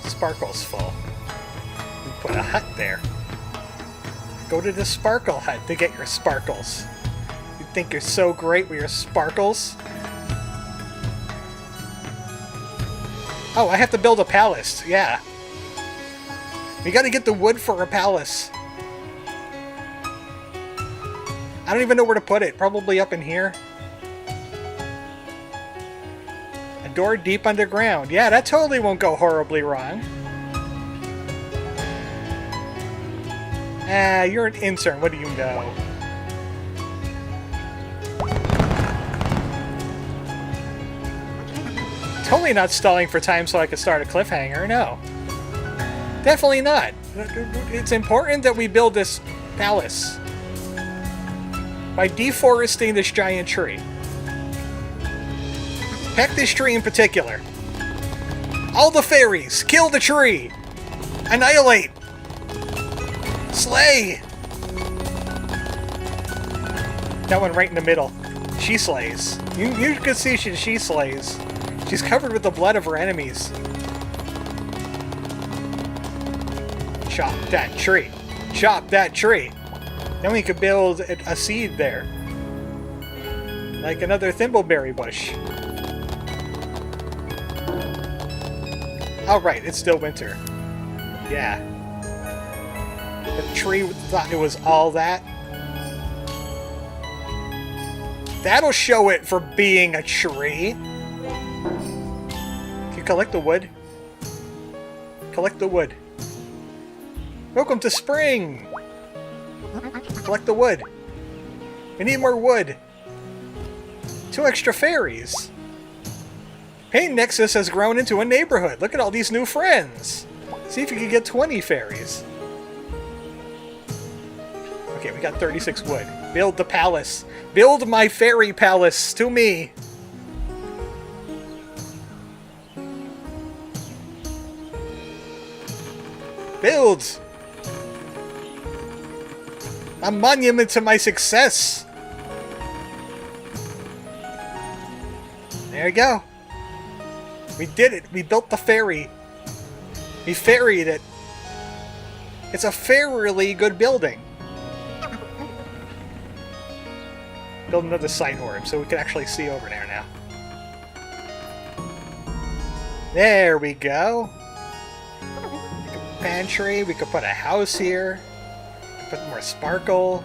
Sparkle's full. We put a hut there. Go to the sparkle hut to get your sparkles. You think you're so great with your sparkles? Oh, I have to build a palace. Yeah. We gotta get the wood for a palace. I don't even know where to put it. Probably up in here. A door deep underground. Yeah, that totally won't go horribly wrong. Ah, you're an intern. What do you know? Totally not stalling for time so I could start a cliffhanger. No. Definitely not. It's important that we build this palace by deforesting this giant tree. Heck, this tree in particular. All the fairies, kill the tree! Annihilate! Slay! That one right in the middle. She slays. You can see she slays. She's covered with the blood of her enemies. Chop that tree. Chop that tree. Then we could build a seed there. Like another thimbleberry bush. Oh, right, it's still winter. Yeah. The tree thought it was all that. That'll show it for being a tree. Can you collect the wood? Collect the wood. Welcome to spring! Collect the wood. We need more wood. 2 extra fairies. Pain Nexus has grown into a neighborhood. Look at all these new friends. See if you can get 20 fairies. Okay, we got 36 wood. Build the palace. Build my fairy palace to me. Build! A monument to my success! There you go. We did it. We built the fairy. We ferried it. It's a fairly good building. Build another sight orb so we can actually see over there now. There we go. Pantry. We could put a house here. Put more sparkle.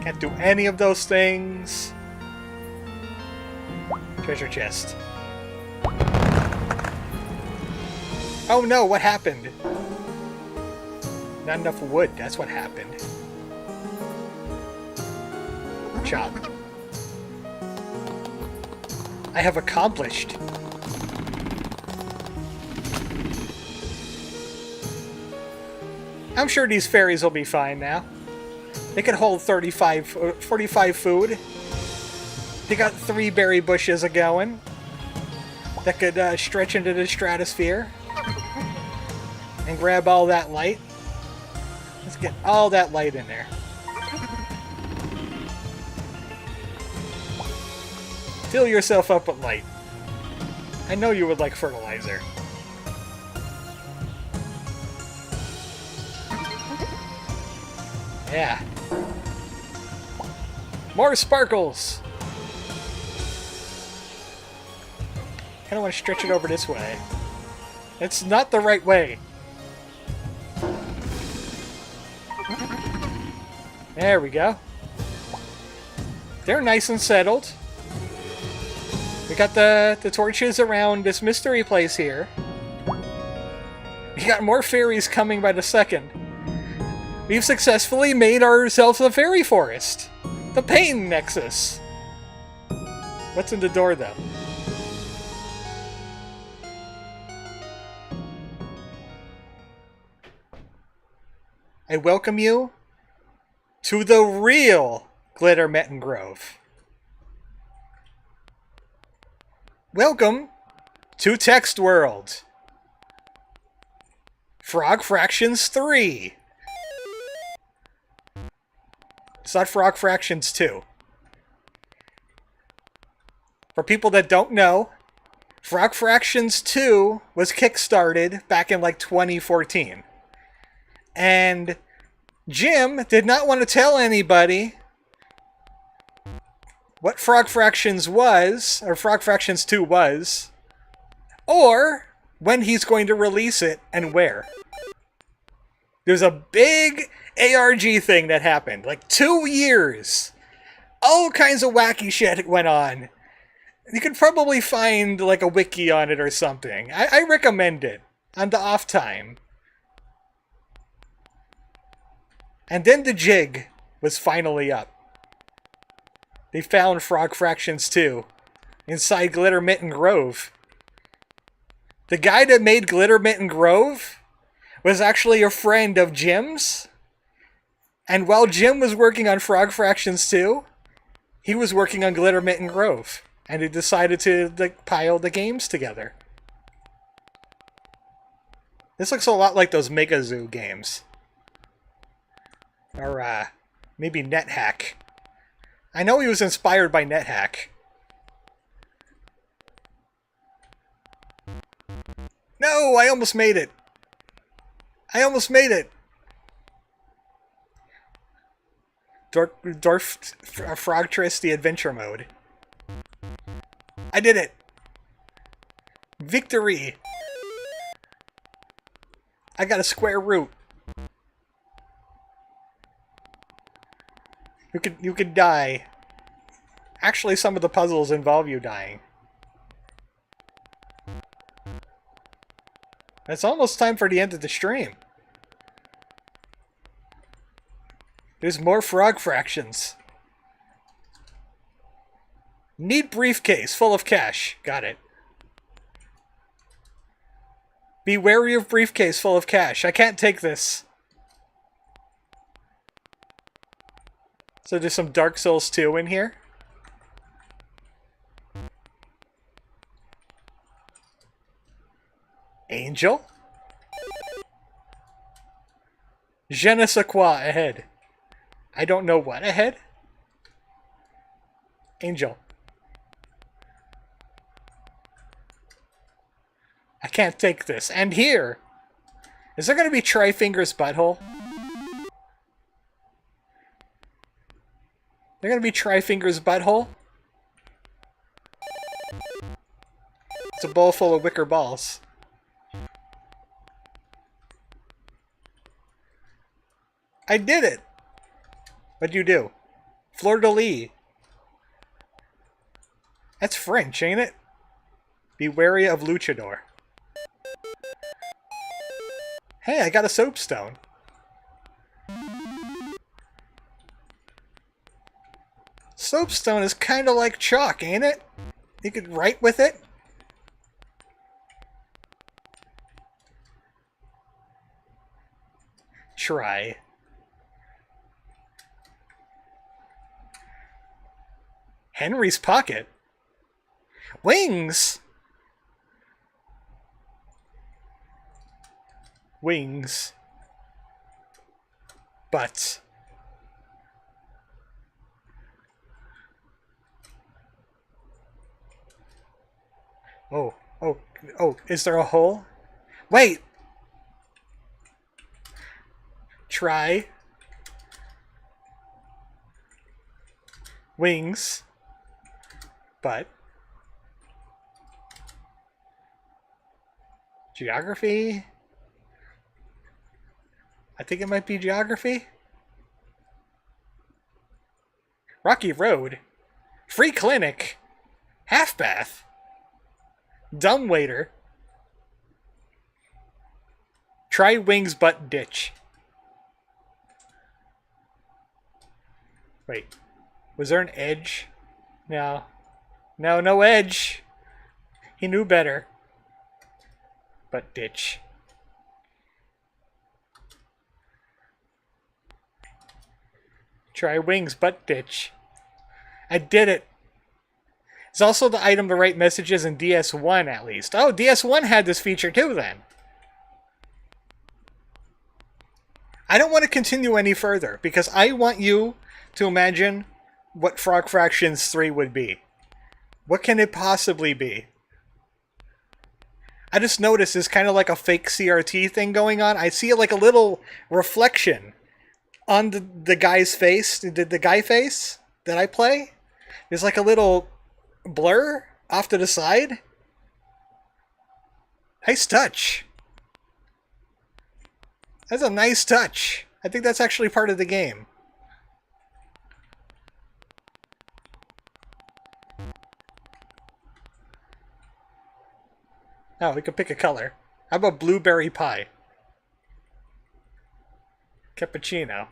Can't do any of those things. Treasure chest. Oh no, what happened? Not enough wood, that's what happened. Chop. I have accomplished. I'm sure these fairies will be fine now. They can hold 45 food. They got 3 berry bushes a-going that could stretch into the stratosphere and grab all that light. Let's get all that light in there. Fill yourself up with light. I know you would like fertilizer. Yeah. More sparkles! Kinda want to stretch it over this way. It's not the right way. There we go. They're nice and settled. We got the torches around this mystery place here. We got more fairies coming by the second. We've successfully made ourselves a fairy forest. The Pain Nexus. What's in the door, though? I welcome you to the real Glittermitten Grove. Welcome to Text World. Frog Fractions 3. It's not Frog Fractions 2. For people that don't know, Frog Fractions 2 was kickstarted back in like 2014. And Jim did not want to tell anybody what Frog Fractions was, or Frog Fractions 2 was, or when he's going to release it and where. There's a big ARG thing that happened, like 2 years. All kinds of wacky shit went on. You could probably find like a wiki on it or something. I recommend it on the off time. And then the jig was finally up. They found Frog Fractions 2 inside Glittermitten Grove. The guy that made Glittermitten Grove was actually a friend of Jim's. And while Jim was working on Frog Fractions 2, he was working on Glittermitten Grove. And he decided to like pile the games together. This looks a lot like those Mega Zoo games. Or, maybe NetHack. I know he was inspired by NetHack. No, I almost made it. I almost made it. Frogtress, the adventure mode. I did it. Victory. I got a square root. You could die. Actually, some of the puzzles involve you dying. It's almost time for the end of the stream. There's more Frog Fractions. Need briefcase full of cash. Got it. Be wary of briefcase full of cash. I can't take this. So there's some Dark Souls 2 in here. Angel? Je ne sais quoi ahead. I don't know what ahead. Angel. I can't take this. And here. Is there going to be Tri-Finger's butthole? They're going to be Tri-Finger's butthole? It's a bowl full of wicker balls. I did it! What'd you do? Fleur-de-lis. That's French, ain't it? Be wary of luchador. Hey, I got a soapstone. Soapstone is kind of like chalk, ain't it? You could write with it. Try. Henry's pocket. Wings! Wings. Butts. Oh, is there a hole? Wait! Try wings, but geography? I think it might be geography. Rocky Road. Free clinic. Half bath. Dumbwaiter. Try wings but ditch. Wait. Was there an edge? No. No, no edge. He knew better. But ditch. Try wings but ditch. I did it. It's also the item to write messages in DS1 at least. Oh, DS1 had this feature too then. I don't want to continue any further because I want you to imagine what Frog Fractions 3 would be. What can it possibly be? I just noticed there's kind of like a fake CRT thing going on. I see it like a little reflection on the guy's face, the guy face that I play. There's like a little blur off to the side. Nice touch. That's a nice touch. I think that's actually part of the game. Oh, we could pick a color. How about blueberry pie? Cappuccino.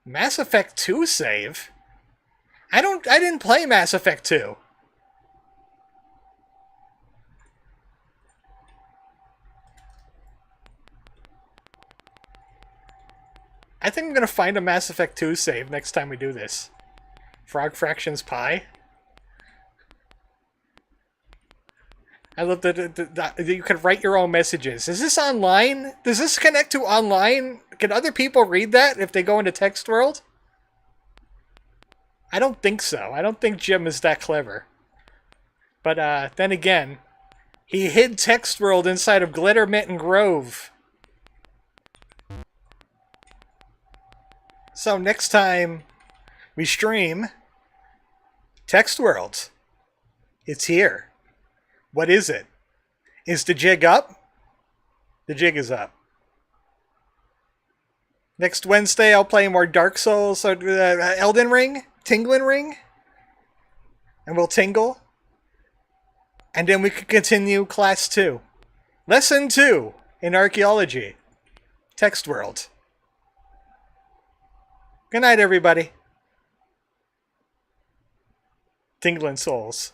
Mass Effect 2 save? I didn't play Mass Effect 2. I think I'm gonna find a Mass Effect 2 save next time we do this. Frog Fractions Pie. I love that you can write your own messages. Is this online? Does this connect to online? Can other people read that if they go into Text World? I don't think so. I don't think Jim is that clever. But then again, he hid Text World inside of Glittermitten Grove. So next time we stream Text World, it's here. What is it? Is the jig up? The jig is up. Next Wednesday, I'll play more Dark Souls, or Elden Ring, Tingling Ring, and we'll tingle. And then we can continue Class 2. Lesson 2 in Archaeology. Text World. Good night, everybody. Tingling Souls.